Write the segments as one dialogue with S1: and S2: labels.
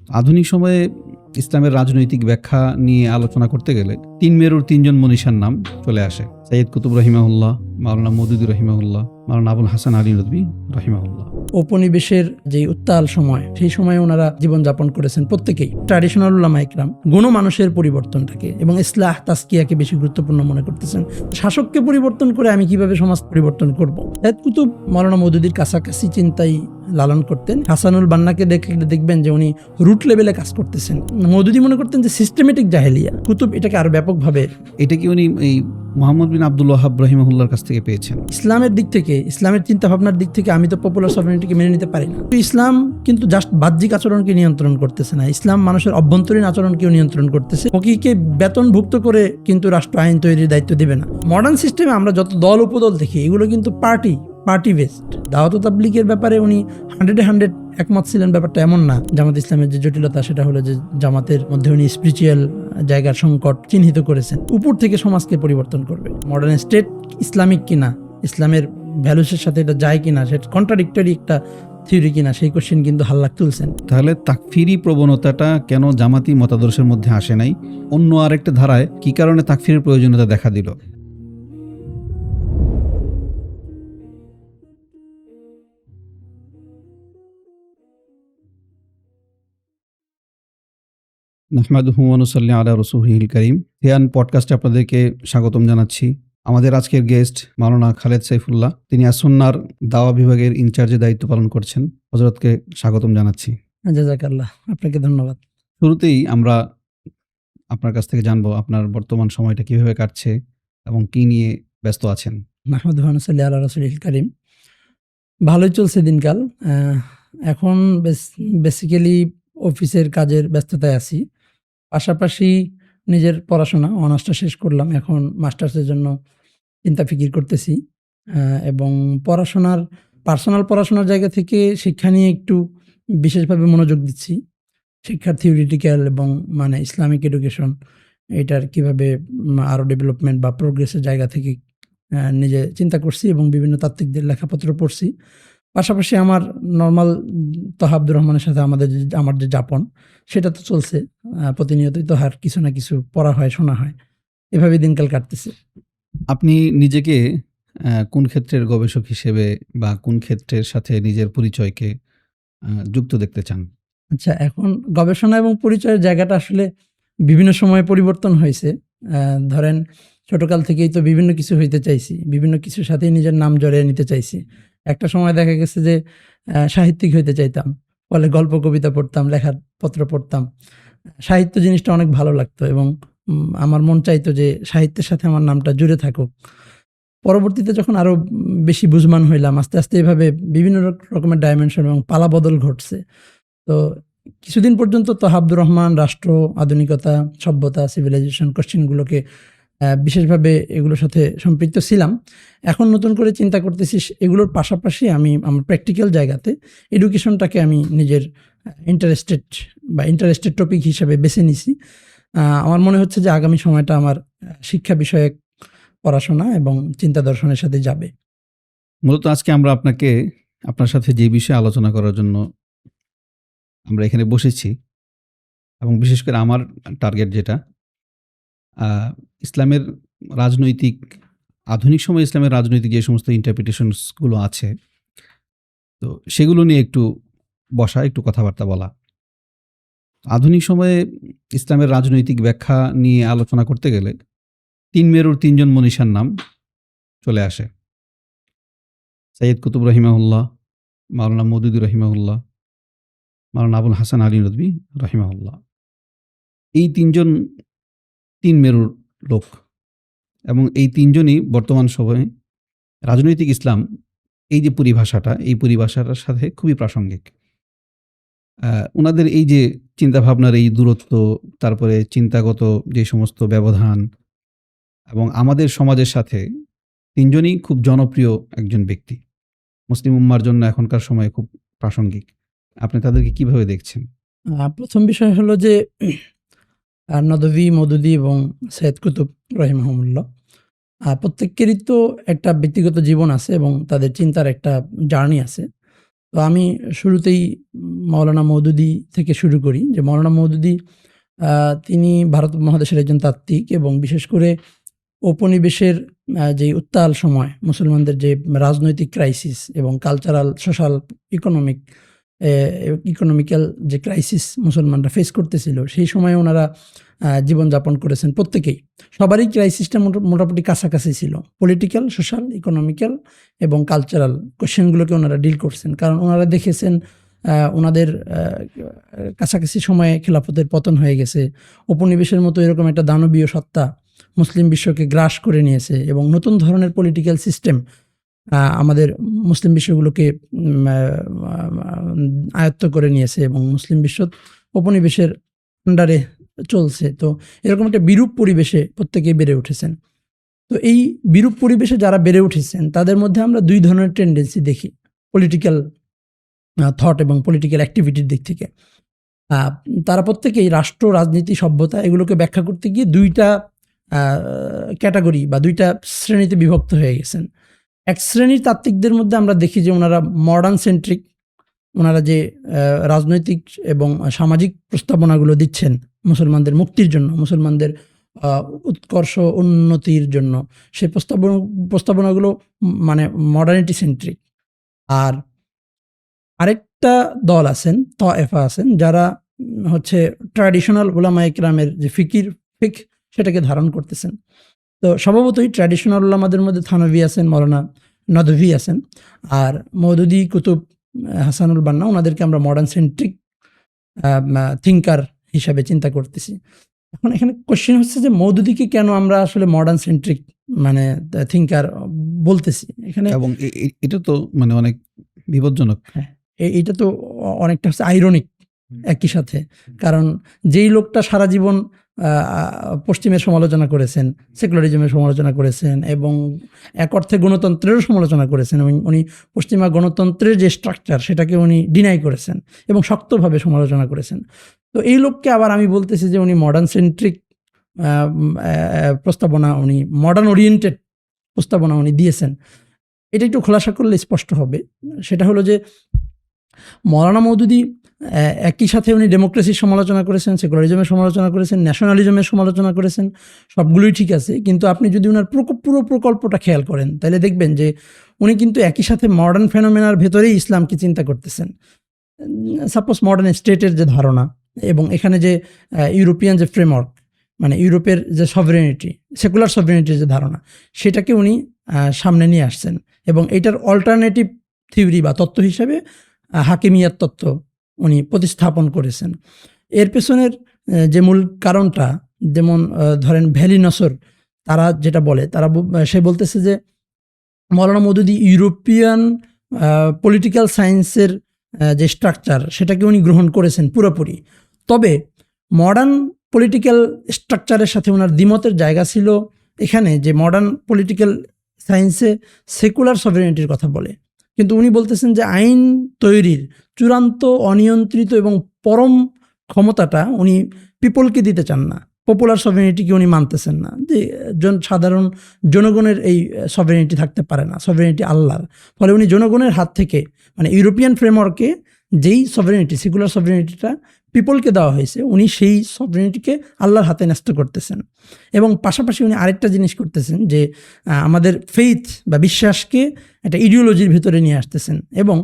S1: আধুনিক সময়ে ইসলামের রাজনৈতিক ব্যাখ্যা নিয়ে আলোচনা করতে গেলে তিন মেরুর তিনজন মনীষার নাম চলে আসে। সৈয়দ কুতুব রহিমাহুল্লাহ, মাওলানা মওদুদী রহিমাহুল্লাহ, মাওলানা আবুল হাসান আলী নদভী রহিমাহুল্লাহ।
S2: ঔপনিবেশের যে উত্তাল সময়, সেই সময়ে ওনারা জীবনযাপন করেছেন প্রত্যেকেই। ট্র্যাডিশনাল উলামা ইকরাম মানুষের পরিবর্তনটাকে এবং ইসলাহ তাসকিয়াকে বেশি গুরুত্বপূর্ণ মনে করতেছেন। শাসককে পরিবর্তন করে আমি কিভাবে সমাজ পরিবর্তন করব। সৈয়দ কুতুব মাওলানা মওদুদীর কাছাকাছি চিন্তাই লালন করতেন। হাসানুল বান্নাকে দেখলে দেখবেন যে উনি রুট লেভেলে কাজ করতেছেন। মওদুদী মনে করতেন যে সিস্টেমেটিক জাহেলিয়া, কুতুব এটাকে আরো ব্যাপকভাবে।
S1: এটা কি উনি এই মোহাম্মদ বিন আব্দুল ওয়াহাব রহিমাহুল্লাহর কাছ থেকে পেয়েছেন?
S2: ইসলামের দিক থেকে, ইসলামের চিন্তা ভাবনার দিক থেকে আমি তো পপুলার সভারেনিটিকে মেনে নিতে পারি না। ইসলাম কিন্তু জাস্ট বাহ্যিক আচরণকে নিয়ন্ত্রণ করতেছে না, ইসলাম মানুষের অভ্যন্তরীণ আচরণকেও নিয়ন্ত্রণ করতেছে। ফকিহকে বেতনভুক্ত করে কিন্তু রাষ্ট্র আইন তৈরির দায়িত্ব দেবে না। মডার্ন সিস্টেমে আমরা যত দল উপদল দেখি, এগুলো কিন্তু পার্টি বেসড। দাওয়াত তাবলীগের ব্যাপারে উনি 100 একমত ছিলেন, ব্যাপারটা এমন না। জামাত ইসলামের যে জটিলতা, সেটা হলো যে জামাতের মধ্যে উনি স্পিরিচুয়াল জায়গার সংকট চিহ্নিত করেছেন। উপর থেকে সমাজকে পরিবর্তন করবে। মডার্ন স্টেট ইসলামিক কিনা, ইসলামের ভ্যালুসের সাথে এটা যায় কিনা, সেটা কন্ট্রাডিক্টরি একটা থিওরি কিনা, সেই কোশ্চেন কিন্তু হাল্লাক তুলছেন।
S1: তাহলে তাকফিরি প্রবণতাটা কেন জামাতি মতাদর্শের মধ্যে আসে নাই? অন্য আরেকটা ধারায় কি কারণে তাকফিরের প্রয়োজনীয়তা দেখা দিল? নাহমাদুহু ওয়া নুসাল্লি আলা রাসূলিহিল কারীম। হিয়ান পডকাস্টে আপনাদেরকে স্বাগতম জানাচ্ছি। আমাদের আজকের গেস্ট মাওলানা খালেদ সাইফুল্লাহ, তিনি আসুন্নাহর দাওয়া বিভাগের ইনচার্জে দায়িত্ব পালন করছেন। হযরতকে স্বাগতম জানাচ্ছি।
S2: জাযাকাল্লাহ, আপনাকে ধন্যবাদ।
S1: শুরুতেই আমরা আপনার কাছ থেকে জানবো আপনার বর্তমান সময়টা কিভাবে কাটছে এবং কি নিয়ে ব্যস্ত আছেন।
S2: নাহমাদুহু ওয়া নুসাল্লি আলা রাসূলিহিল কারীম। ভালোই চলছে দিনকাল। এখন বেসিক্যালি অফিসের কাজের ব্যস্ততায় আছি। পাশাপাশি নিজের পড়াশোনা, অনার্সটা শেষ করলাম। এখন মাস্টার্সের জন্য চিন্তা ফিকির করতেছি। এবং পার্সোনাল পড়াশোনার জায়গা থেকে শিক্ষা নিয়ে একটু বিশেষভাবে মনোযোগ দিচ্ছি। শিক্ষার থিওরিটিক্যাল এবং ইসলামিক এডুকেশন, এটার কিভাবে আরও ডেভেলপমেন্ট বা প্রোগ্রেসের জায়গা থেকে নিজে চিন্তা করছি এবং বিভিন্ন তাত্ত্বিকদের লেখাপত্র পড়ছি। পাশাপাশি আমার নরমাল তহা আব্দুর রহমানের সাথে আমার যে যাপন, সেটা তো চলছে। প্রতিনিয়তই তোহার কিছু না কিছু পড়া হয়, শোনা হয়। এভাবে দিনকাল কাটতেছে।
S1: আপনি নিজেকে কোন ক্ষেত্রের গবেষক হিসেবে বা কোন ক্ষেত্রের সাথে নিজের পরিচয়কে যুক্ত দেখতে চান?
S2: আচ্ছা, এখন গবেষণা এবং পরিচয়ের জায়গাটা আসলে বিভিন্ন সময়ে পরিবর্তন হয়েছে। ধরেন ছোটকাল থেকেই তো বিভিন্ন কিছু হইতে চাইছি। বিভিন্ন কিছুর সাথেই নিজের নাম জড়িয়ে নিতে চাইছি। একটা সময় দেখা গেছে যে সাহিত্যিক হইতে চাইতাম। ফলে গল্প কবিতা পড়তাম, লেখাপত্র পড়তাম। সাহিত্য জিনিসটা অনেক ভালো লাগতো এবং আমার মন চাইতো যে সাহিত্যের সাথে আমার নামটা জুড়ে থাকুক। পরবর্তীতে যখন আরো বেশি বুঝমান হইলাম, আস্তে, আস্তে এভাবে বিভিন্ন রকমের ডাইমেনশন এবং পালাবদল ঘটছে। তো কিছুদিন পর্যন্ত তোহা আব্দুর রহমান, রাষ্ট্র, আধুনিকতা, সভ্যতা, সিভিলাইজেশন কোশ্চেনগুলোকে বিশেষভাবে এগুলোর সাথে সম্পৃক্ত ছিলাম। এখন নতুন করে চিন্তা করতেছি এগুলোর পাশাপাশি আমি আমার প্র্যাকটিক্যাল জায়গাতে এডুকেশনটাকে আমি নিজের ইন্টারেস্টেড টপিক হিসেবে বেছে নিছি। আমার মনে হচ্ছে যে আগামী সময়টা আমার শিক্ষা বিষয়ক পড়াশোনা এবং চিন্তা দর্শনের সাথে যাবে।
S1: মূলত আজকে আমরা আপনার সাথে যে বিষয়ে আলোচনা করার জন্য আমরা এখানে বসেছি এবং বিশেষ করে আমার টার্গেট যেটা, ইসলামের আধুনিক সময়ে ইসলামের রাজনৈতিক যে সমস্ত ইন্টারপ্রিটেশনস গুলো আছে, তো সেগুলো নিয়ে একটু কথাবার্তা বলা। আধুনিক সময়ে ইসলামের রাজনৈতিক ব্যাখ্যা নিয়ে আলোচনা করতে গেলে তিন মেরুর তিনজন মনীষার নাম চলে আসে। সৈয়দ কুতুব রহিমাহুল্লাহ, মাওলানা মওদুদী রহিমাহুল্লাহ, মাওলানা আবুল হাসান আলী নদভী রহিমাহুল্লাহ। এই তিন মেরুর লোক এবং এই তিনজনই বর্তমান সময়ে রাজনৈতিক ইসলাম এই পরিভাষাটার সাথে খুবই প্রাসঙ্গিক। ওনাদের এই যে চিন্তাভাবনার এই দূরত্ব, তারপরে চিন্তাগত যে সমস্ত ব্যবধান এবং আমাদের সমাজের সাথে তিনজনই খুব জনপ্রিয় একজন ব্যক্তি। মুসলিম উম্মার জন্য এখনকার সময়ে খুব প্রাসঙ্গিক। আপনি তাদেরকে কিভাবে দেখছেন?
S2: প্রথম বিষয় হলো যে নদভী, মওদুদী এবং সৈয়দ কুতুব রহিমাহুমুল্লাহ প্রত্যেকেরই তো একটা ব্যক্তিগত জীবন আছে এবং তাদের চিন্তার একটা জার্নি আছে। তো আমি শুরুতেই মাওলানা মওদুদী থেকে শুরু করি। যে মাওলানা মওদুদী তিনি ভারত মহাদেশের একজন তাত্ত্বিক এবং বিশেষ করে ঔপনিবেশের যে উত্তাল সময় মুসলমানদের যে রাজনৈতিক ক্রাইসিস এবং কালচারাল, সোশ্যাল, ইকোনমিক ইকোনমিক্যাল যে ক্রাইসিস মুসলমানরা ফেস করতেছিল, সেই সময়ে ওনারা জীবনযাপন করেছেন প্রত্যেকেই। সবারই ক্রাইসিসটা মোটামুটি কাছাকাছি ছিল। পলিটিক্যাল, সোশ্যাল, ইকোনমিক্যাল এবং কালচারাল কোয়েশ্চেনগুলোকে ওনারা ডিল করছেন। কারণ ওনারা দেখেছেন ওনাদের কাছাকাছি সময়ে খেলাফতের পতন হয়ে গেছে। উপনিবেশের মতো এরকম একটা দানবীয় সত্তা মুসলিম বিশ্বকে গ্রাস করে নিয়েছে এবং নতুন ধরনের পলিটিক্যাল সিস্টেম আমাদের মুসলিম বিশ্বগুলোকে আয়ত্ত করে নিয়েছে এবং মুসলিম বিশ্ব উপনিবেশের আন্ডারে চলছে। তো এরকম একটা বিরূপ পরিবেশে প্রত্যেকেই বেড়ে উঠেছেন। তো এই বিরূপ পরিবেশে যারা বেড়ে উঠেছেন তাদের মধ্যে আমরা দুই ধরনের টেন্ডেন্সি দেখি পলিটিক্যাল থট এবং পলিটিক্যাল অ্যাক্টিভিটির দিক থেকে। তারা প্রত্যেকেই রাষ্ট্র, রাজনীতি, সভ্যতা এগুলোকে ব্যাখ্যা করতে গিয়ে দুইটা ক্যাটাগরি বা দুইটা শ্রেণীতে বিভক্ত হয়ে গেছেন। এক শ্রেণীর তাত্ত্বিকদের মধ্যে আমরা দেখি যে ওনারা মডার্ন সেন্ট্রিক, ওনারা যে রাজনৈতিক এবং সামাজিক প্রস্তাবনাগুলো দিচ্ছেন মুসলমানদের মুক্তির জন্য, মুসলমানদের উৎকর্ষ উন্নতির জন্য, সেই প্রস্তাবনাগুলো মানে মডার্নিটি সেন্ট্রিক। আর আরেকটা দল আছেন, তয়েফা আছেন, যারা হচ্ছে ট্র্যাডিশনাল উলামায়ে কেরামের যে ফিক সেটাকে ধারণ করতেছেন। তো স্বভাবতই ট্র্যাডিশনাল উলামাদের মধ্যে থানভী আছেন, মাওলানা নদভী আছেন, আর মওদুদী, কুতুব, হাসানুল বান্না, ওনাদেরকে আমরা মডার্ন সেন্ট্রিক থিঙ্কার হিসাবে চিন্তা করতেছি। এখন এখানে কোশ্চেন হচ্ছে যে মওদুদীকে কেন আমরা আসলে মডার্ন সেন্ট্রিক মানে থিঙ্কার বলতেছি এখানে,
S1: এবং এটা তো মানে অনেক বিপজ্জনক।
S2: হ্যাঁ, এইটা তো অনেকটা হচ্ছে আইরনিক একই সাথে। কারণ যেই লোকটা সারা জীবন পশ্চিমের সমালোচনা করেছেন, সেকুলারিজমের সমালোচনা করেছেন এবং এক অর্থে গণতন্ত্রেরও সমালোচনা করেছেন এবং উনি পশ্চিমা গণতন্ত্রের যে স্ট্রাকচার সেটাকে উনি ডিনাই করেছেন এবং শক্তভাবে সমালোচনা করেছেন। তো এই লোককে আবার আমি বলতেছি যে উনি মডার্ন সেন্ট্রিক প্রস্তাবনা, উনি মডার্ন ওরিয়েন্টেড প্রস্তাবনা উনি দিয়েছেন। এটা একটু খোলাসা করলে স্পষ্ট হবে। সেটা হলো যে মাওলানা মওদুদী একই সাথে উনি ডেমোক্রেসির সমালোচনা করেছেন, সেকুলারিজমের সমালোচনা করেছেন, ন্যাশনালিজমের সমালোচনা করেছেন, সবগুলোই ঠিক আছে। কিন্তু আপনি যদি ওনার পুরো প্রকল্পটা খেয়াল করেন তাহলে দেখবেন যে উনি কিন্তু একই সাথে মডার্ন ফেনোমেনার ভেতরেই ইসলামকে চিন্তা করতেছেন। সাপোজ মডার্ন স্টেটের যে ধারণা এবং এখানে যে ইউরোপিয়ান যে ফ্রেমওয়ার্ক, মানে ইউরোপের যে সভরেনিটি, সেকুলার সভরেনিটির যে ধারণা, সেটাকে উনি সামনে নিয়ে আসছেন এবং এটার অল্টারনেটিভ থিওরি বা তত্ত্ব হিসেবে হাকিমিয়াত তত্ত্ব উনি প্রতিস্থাপন করেছেন। এর পেছনের যে মূল কারণটা, যেমন ধরেন ভ্যালি নসর তারা যেটা বলে, সে বলতেছে যে মাওলানা মওদুদী ইউরোপিয়ান পলিটিক্যাল সায়েন্সের যে স্ট্রাকচার সেটাকে উনি গ্রহণ করেছেন পুরোপুরি। তবে মডার্ন পলিটিক্যাল স্ট্রাকচারের সাথে ওনার দ্বিমতের জায়গা ছিল এখানে যে মডার্ন পলিটিক্যাল সায়েন্সে সেকুলার সভরেনিটির কথা বলে, কিন্তু উনি বলতেছেন যে আইন তৈরির চূড়ান্ত, অনিয়ন্ত্রিত এবং পরম ক্ষমতাটা উনি পিপলকে দিতে চান না, পপুলার সভরেনিটিকে উনি মানতেছেন না, যে সাধারণ জনগণের এই সভরেনিটি থাকতে পারে না, সভরেনিটি আল্লাহর। ফলে উনি জনগণের হাত থেকে, মানে ইউরোপিয়ান ফ্রেমওয়ার্কে যেই সভরেনিটি, সেকুলার সভরেনিটিটা পিপলকে দেওয়া হয়েছে, উনি সেই সভরেনিটিকে আল্লাহর হাতে ন্যস্ত করতেছেন। এবং পাশাপাশি উনি আরেকটা জিনিস করতেছেন যে আমাদের ফেইথ বা বিশ্বাসকে একটা ইডিওলজির ভেতরে নিয়ে আসতেছেন এবং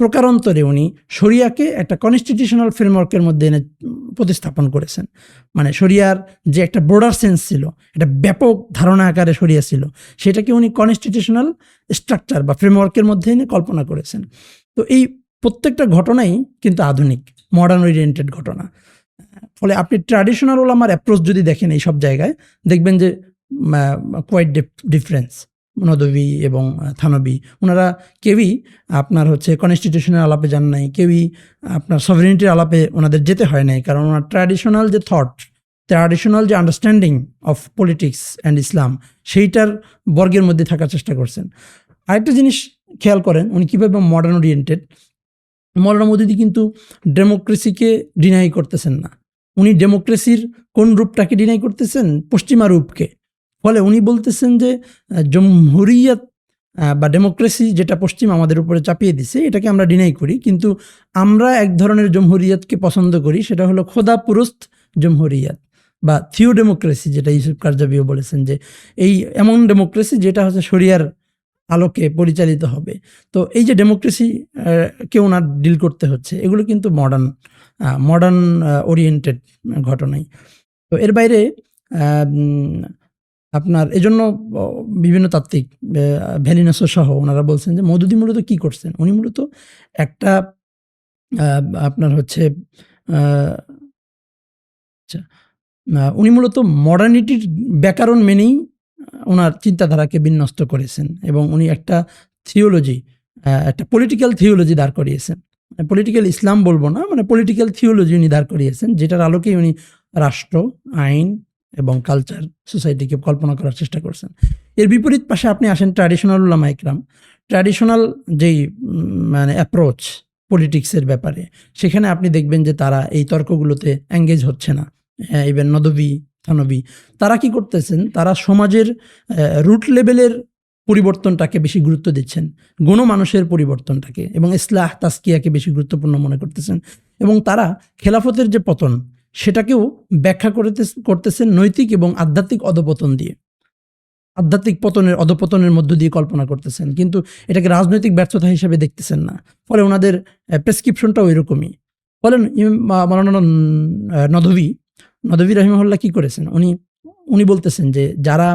S2: প্রকারান্তরে উনি শরিয়াকে একটা কনস্টিটিউশনাল ফ্রেমওয়ার্কের মধ্যে এনে প্রতিস্থাপন করেছেন। মানে শরিয়ার যে একটা ব্রডার সেন্স ছিল, একটা ব্যাপক ধারণা আকারে শরিয়া ছিল, সেটাকে উনি কনস্টিটিউশনাল স্ট্রাকচার বা ফ্রেমওয়ার্কের মধ্যে এনে কল্পনা করেছেন। তো এই প্রত্যেকটা ঘটনাই কিন্তু আধুনিক, মডার্ন ওরিয়েন্টেড ঘটনা। ফলে আপনি ট্র্যাডিশনাল ওলামার অ্যাপ্রোচ যদি দেখেন এই সব জায়গায়, দেখবেন যে কোয়াইট ডিফারেন্স। নদভী এবং থানভী ওনারা কেউই আপনার হচ্ছে কনস্টিটিউশনের আলাপে যান নাই, কেউই আপনার সভরেনিটির আলাপে ওনাদের যেতে হয় নাই, কারণ ওনার ট্র্যাডিশনাল যে থট, ট্র্যাডিশনাল যে আন্ডারস্ট্যান্ডিং অফ পলিটিক্স অ্যান্ড ইসলাম, সেইটার বর্গের মধ্যে থাকার চেষ্টা করছেন। আরেকটা জিনিস খেয়াল করেন উনি কীভাবে মডার্ন ওরিয়েন্টেড। মাওলানা মওদুদী কিন্তু ডেমোক্রেসিকে ডিনাই করতেছেন না, উনি ডেমোক্রেসির কোন রূপটাকে ডিনাই করতেছেন? পশ্চিমা রূপকে। ফলে উনি বলতেছেন যে জমহুরিয়ত বা ডেমোক্রেসি যেটা পশ্চিম আমাদের উপরে চাপিয়ে দিছে এটাকে আমরা ডিনাই করি, কিন্তু আমরা এক ধরনের জমহুরিয়াতকে পছন্দ করি, সেটা হলো খোদা পুরস্ত জমহুরিয়াত বা থিও ডেমোক্রেসি, যেটা ইউসুফ কারজাবিও বলেছেন যে এই এমন ডেমোক্রেসি যেটা হচ্ছে শরিয়ার আলোকে পরিচালিত হবে। তো এই যে ডেমোক্রেসি কে ওনার ডিল করতে হচ্ছে, এগুলো কিন্তু মডার্ন ওরিয়েন্টেড ঘটনাই। তো এর বাইরে আপনার এজন্য বিভিন্ন তাত্ত্বিক ভ্যালিনাসো সহ ওনারা বলছেন যে মওদুদী মূলত কি করছেন, উনি মূলত একটা আপনার হচ্ছে আচ্ছা, উনি মূলত মডার্নিটির ব্যাকরণ মেনেই ওনার চিন্তাধারাকে বিন্যস্ত করেছেন এবং উনি একটা থিওলজি, একটা পলিটিক্যাল থিওলজি দাঁড় করিয়েছেন। পলিটিক্যাল ইসলাম বলবো না, মানে পলিটিক্যাল থিওলজি উনি দাঁড় করিয়েছেন, যেটার আলোকেই উনি রাষ্ট্র, আইন এবং কালচার, সোসাইটিকে কল্পনা করার চেষ্টা করছেন। এর বিপরীত পাশে আপনি আসেন ট্র্যাডিশনাল উলামা ইকরাম। ট্র্যাডিশনাল যেই মানে অ্যাপ্রোচ পলিটিক্সের ব্যাপারে, সেখানে আপনি দেখবেন যে তারা এই তর্কগুলোতে এঙ্গেজ হচ্ছে না। ইভেন নদভী, থানভী, তারা কি করতেছেন, তারা সমাজের রুট লেভেলের পরিবর্তনটাকে বেশি গুরুত্ব দিচ্ছেন, গণমানুষের পরিবর্তনটাকে, এবং ইসলাহ তাসকিয়াকে বেশি গুরুত্বপূর্ণ মনে করতেছেন। এবং তারা খেলাফতের যে পতন সেটাকেও ব্যাখ্যা করতেছেন নৈতিক এবং আধ্যাত্মিক অধপতন দিয়ে, আধ্যাত্মিক অধপতনের মধ্য দিয়ে কল্পনা করতেছেন, কিন্তু এটাকে রাজনৈতিক ব্যর্থতা হিসেবে দেখতেছেন না। ফলে ওনাদের প্রেসক্রিপশনটাও এরকমই। বলেন মাওলানা নদভী রহিমাহুল্লাহ কি করেছেন, উনি বলতেছেন যে যারা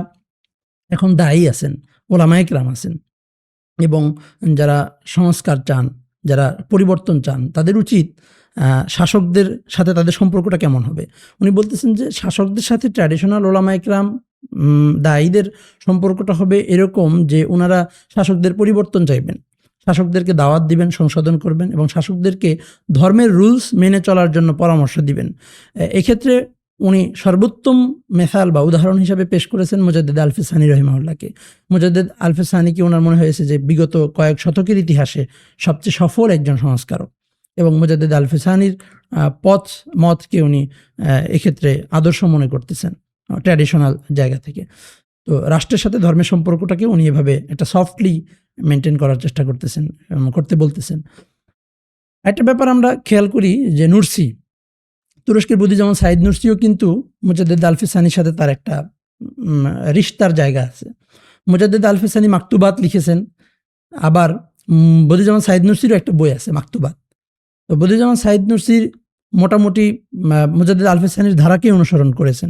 S2: এখন দায়ী আছেন, ওলামায়ে কেরাম আছেন এবং যারা সংস্কার চান, যারা পরিবর্তন চান, তাদের উচিত শাসকদের সাথে তাদের সম্পর্কটা কেমন হবে। উনি বলতেছেন যে শাসকদের সাথে ট্র্যাডিশনাল ওলামায়ে কেরাম দায়ীদের সম্পর্কটা হবে এরকম যে ওনারা শাসকদের পরিবর্তন চাইবেন, শাসকদেরকে দাওয়াত দিবেন, সংশোধন করবেন এবং শাসকদেরকে ধর্মের রুলস মেনে চলার জন্য পরামর্শ দিবেন। এক্ষেত্রে উনি সর্বোত্তম মেসাল বা উদাহরণ হিসাবে পেশ করেছেন মুজাদ্দিদ আল-ফিসানি রহিমাহুল্লাহকে। মুজাদ্দিদ আল-ফিসানিকে ওনার মনে হয়েছে যে বিগত কয়েক শতকের ইতিহাসে সবচেয়ে সফল একজন সংস্কারক, এবং মুজাদ্দিদ আল-ফিসানির মতকে উনি এক্ষেত্রে আদর্শ মনে করতেছেন ট্র্যাডিশনাল জায়গা থেকে। তো রাষ্ট্রের সাথে ধর্মের সম্পর্কটাকে উনি এভাবে একটা সফটলি মেনটেন করার চেষ্টা করতেছেন, করতে বলতেছেন। একটা ব্যাপার আমরা খেয়াল করি যে নুরসি, তুরস্কের বুদ্ধিজীবী সাইদ নুরসিও কিন্তু মুজাদ্দিদ আল-ফিসানির সাথে তার একটা রিশতার জায়গা আছে। মুজাদ্দিদ আল-ফিসানি মাকতুবাত লিখেছেন, আবার বুদ্ধিজীবী সাইদ নুরসিরও একটা বই আছে মাকতুবাত। তো বুদ্ধিজীবী সাইদ নুরসির মোটামুটি মুজাদ্দিদ আল-ফিসানির ধারাকে অনুসরণ করেছেন,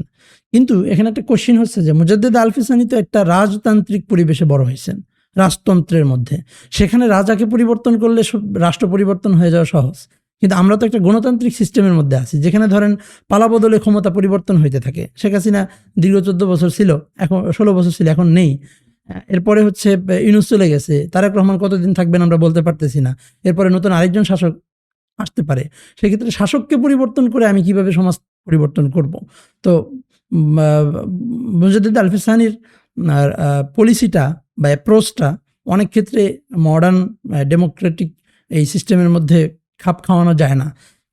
S2: কিন্তু এখানে একটা কোশ্চিন হচ্ছে যে মুজাদ্দিদ আল-ফিসানি তো একটা রাজতান্ত্রিক পরিবেশে বড় হয়েছেন, রাজতন্ত্রের মধ্যে, সেখানে রাজাকে পরিবর্তন করলে রাষ্ট্র পরিবর্তন হয়ে যাওয়া সহজ। কিন্তু আমরা তো একটা গণতান্ত্রিক সিস্টেমের মধ্যে আছি, যেখানে ধরেন পালাবদলে ক্ষমতা পরিবর্তন হইতে থাকে। শেখ হাসিনা দীর্ঘ 14 বছর ছিল, এখন 16 বছর ছিল, এখন নেই। এরপরে হচ্ছে ইউনূস চলে গেছে, তারেক রহমান কতদিন থাকবেন আমরা বলতে পারতেছি না। এরপরে নতুন আরেকজন শাসক আসতে পারে। সেক্ষেত্রে শাসককে পরিবর্তন করে আমি কিভাবে সমাজ পরিবর্তন করব? তো মুজাদ্দিদ আল-ফিসানির পলিসিটা বা অ্যাপ্রোচটা অনেক ক্ষেত্রে মডার্ন ডেমোক্রেটিক এই সিস্টেমের মধ্যে খাপ খাওয়ানো যায় না।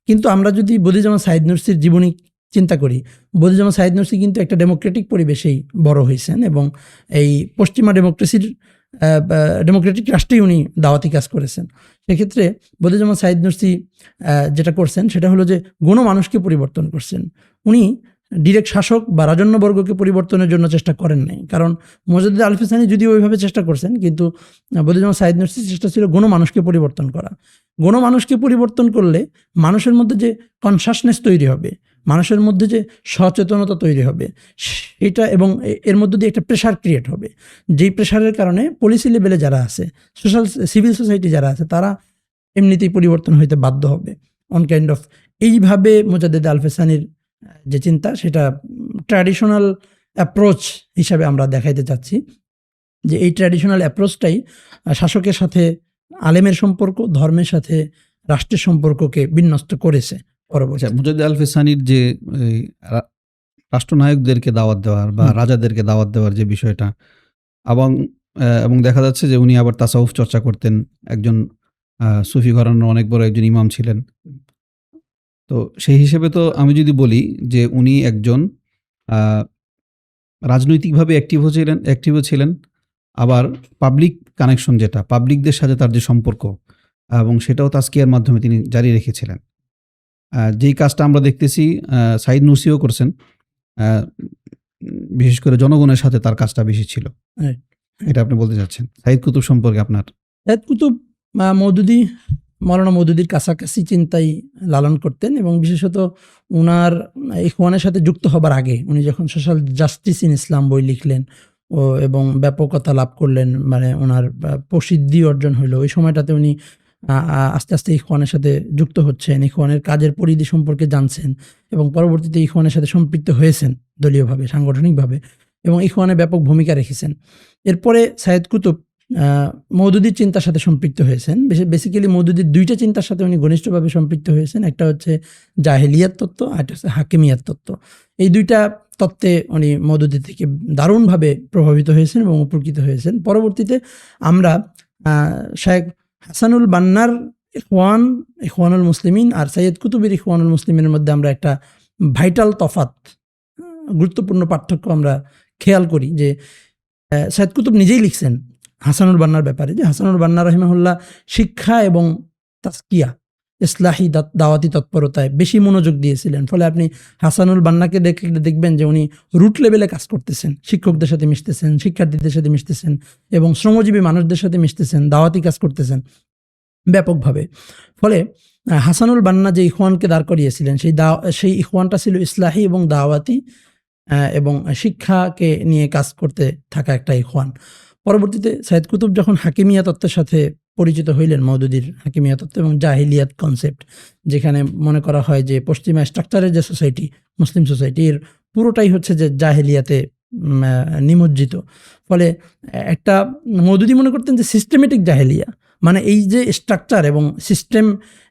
S2: কিন্তু আমরা যদি বুদ্ধিজীবী সাইদ নুরসির জীবনী চিন্তা করি, বুদ্ধিজীবী সাইদ নুরসি কিন্তু একটা ডেমোক্রেটিক পরিবেশেই বড় হয়েছেন এবং এই পশ্চিমা ডেমোক্রেটিক রাষ্ট্রেই উনি দাওয়াতি কাজ করেছেন। সেক্ষেত্রে বুদ্ধিজীবী সাইদ নুরসি যেটা করছেন সেটা হলো যে গণমানুষকে পরিবর্তন করছেন। উনি ডিরেক্ট শাসক বা রাজন্যবর্গকে পরিবর্তনের জন্য চেষ্টা করেন নাই, কারণ মুজাদ্দিদ আল-ফিসানি যদিও ওইভাবে চেষ্টা করছেন, কিন্তু বুদ্ধিজীবী সাইদ নুরসির চেষ্টা ছিল গণমানুষকে পরিবর্তন করা। গণমানুষকে পরিবর্তন করলে মানুষের মধ্যে যে কনসাসনেস তৈরি হবে, মানুষের মধ্যে যে সচেতনতা তৈরি হবে সেটা, এবং এর মধ্যে দিয়ে একটা প্রেশার ক্রিয়েট হবে, যেই প্রেশারের কারণে পলিসি লেভেলে যারা আছে, সিভিল সোসাইটি যারা আছে, তারা এমনিতেই পরিবর্তন হইতে বাধ্য হবে। অন কাইন্ড অফ এইভাবে মুজাদ্দিদ আল-ফিসানির যে চিন্তা, সেটা ট্র্যাডিশনাল অ্যাপ্রোচ হিসাবে আমরা দেখাইতে চাচ্ছি যে এই ট্র্যাডিশনাল অ্যাপ্রোচটাই শাসকের সাথে আলেমের সম্পর্ক, ধর্মের সাথে রাষ্ট্রের সম্পর্ককে বিন্যস্ত করেছে পরবর্তী।
S1: মুজাদ্দিদ আল-ফিসানির যে রাষ্ট্রনায়কদেরকে দাওয়াত দেওয়ার বা রাজাদেরকে দাওয়াত দেওয়ার যে বিষয়টা, এবং দেখা যাচ্ছে যে উনি আবার তাসাউফ চর্চা করতেন, একজন সুফি ঘরানার অনেক বড় একজন ইমাম ছিলেন। তো সেই হিসেবে তো আমি যদি বলি যে উনি একজন রাজনৈতিকভাবে অ্যাক্টিভও ছিলেন, আবার পাবলিক কানেকশন, যেটা পাবলিকদের সাথে তার যে সম্পর্ক, এবং সেটাও তাজকিয়ার মাধ্যমে তিনি জারি রেখেছিলেন। যেই কাজটা আমরা দেখতেছি সাইদ নুরসিও করছেন, বিশেষ করে জনগণের সাথে তার কাজটা বেশি ছিল।
S2: Right.
S1: এটা আপনি বলতে চাচ্ছেন সাইদ কুতুব সম্পর্কে আপনার?
S2: সাইয়েদ কুতুব মওদুদী, মৌলানা মওদুদীর কাছাকাছি চিন্তাই লালন করতেন, এবং বিশেষত উনার ইখওয়ানের সাথে যুক্ত হবার আগে উনি যখন সোশ্যাল জাস্টিস ইন ইসলাম বই লিখলেন এবং ব্যাপকতা লাভ করলেন, মানে ওনার প্রসিদ্ধি অর্জন হইলো, ওই সময়টাতে উনি আস্তে আস্তে ইখওয়ানের সাথে যুক্ত হচ্ছেন, ইখওয়ানের কাজের পরিধি সম্পর্কে জানছেন, এবং পরবর্তীতে ইখওয়ানের সাথে সম্পৃক্ত হয়েছেন দলীয়ভাবে, সাংগঠনিকভাবে, এবং ইখওয়ানে ব্যাপক ভূমিকা রেখেছেন। এরপরে সাইয়েদ কুতুব মওদুদীর চিন্তার সাথে সম্পৃক্ত হয়েছেন। বেসিক্যালি মওদুদীর দুইটা চিন্তার সাথে উনি ঘনিষ্ঠভাবে সম্পৃক্ত হয়েছেন। একটা হচ্ছে জাহেলিয়াত তত্ত্ব, আর একটা হচ্ছে হাকিমিয়াত তত্ত্ব। এই দুইটা তত্ত্বে উনি মওদুদী থেকে দারুণভাবে প্রভাবিত হয়েছেন এবং উপকৃত হয়েছেন। পরবর্তীতে আমরা শায়েখ হাসানুল বান্নার ইখওয়ানুল মুসলিমিন আর সাইয়েদ কুতুবের ইখওয়ানুল মুসলিমিনের মধ্যে আমরা একটা ভাইটাল তফাৎ, গুরুত্বপূর্ণ পার্থক্য আমরা খেয়াল করি। যে সাইয়েদ কুতুব নিজেই লিখছেন হাসানুল বান্নার ব্যাপারে, যে হাসানুল বান্না রাহিমাহুল্লাহ শিক্ষা এবং তাজকিয়া, ইসলাহি দাওয়াতি তৎপরতায় বেশি মনোযোগ দিয়েছিলেন। ফলে আপনি হাসানুল বান্নাকে দেখবেন যে উনি রুট লেভেলে কাজ করতেছেন, শিক্ষকদের সাথে মিশতেছেন, শিক্ষার্থীদের সাথে মিশতেছেন, এবং শ্রমজীবী মানুষদের সাথে মিশতেছেন, দাওয়াতি কাজ করতেছেন ব্যাপকভাবে। ফলে হাসানুল বান্না যে ইখওয়ানকে দাঁড় করিয়েছিলেন, সেই ইখওয়ানটা ছিল ইসলাহি এবং দাওয়াতি এবং শিক্ষাকে নিয়ে কাজ করতে থাকা একটা ইখওয়ান। পরবর্তীতে সাইয়েদ কুতুব যখন হাকিমিয়া তত্ত্বের সাথে পরিচিত হইলেন, মওদুদীর হাকিমিয়া তত্ত্ব এবং জাহিলিয়াত কনসেপ্ট, যেখানে মনে করা হয় যে পশ্চিমা স্ট্রাকচারের যে সোসাইটি, মুসলিম সোসাইটি, এর পুরোটাই হচ্ছে যে জাহিলিয়াতে নিমজ্জিত। ফলে একটা মওদুদী মনে করতেন যে সিস্টেমেটিক জাহেলিয়া, মানে এই যে স্ট্রাকচার এবং সিস্টেম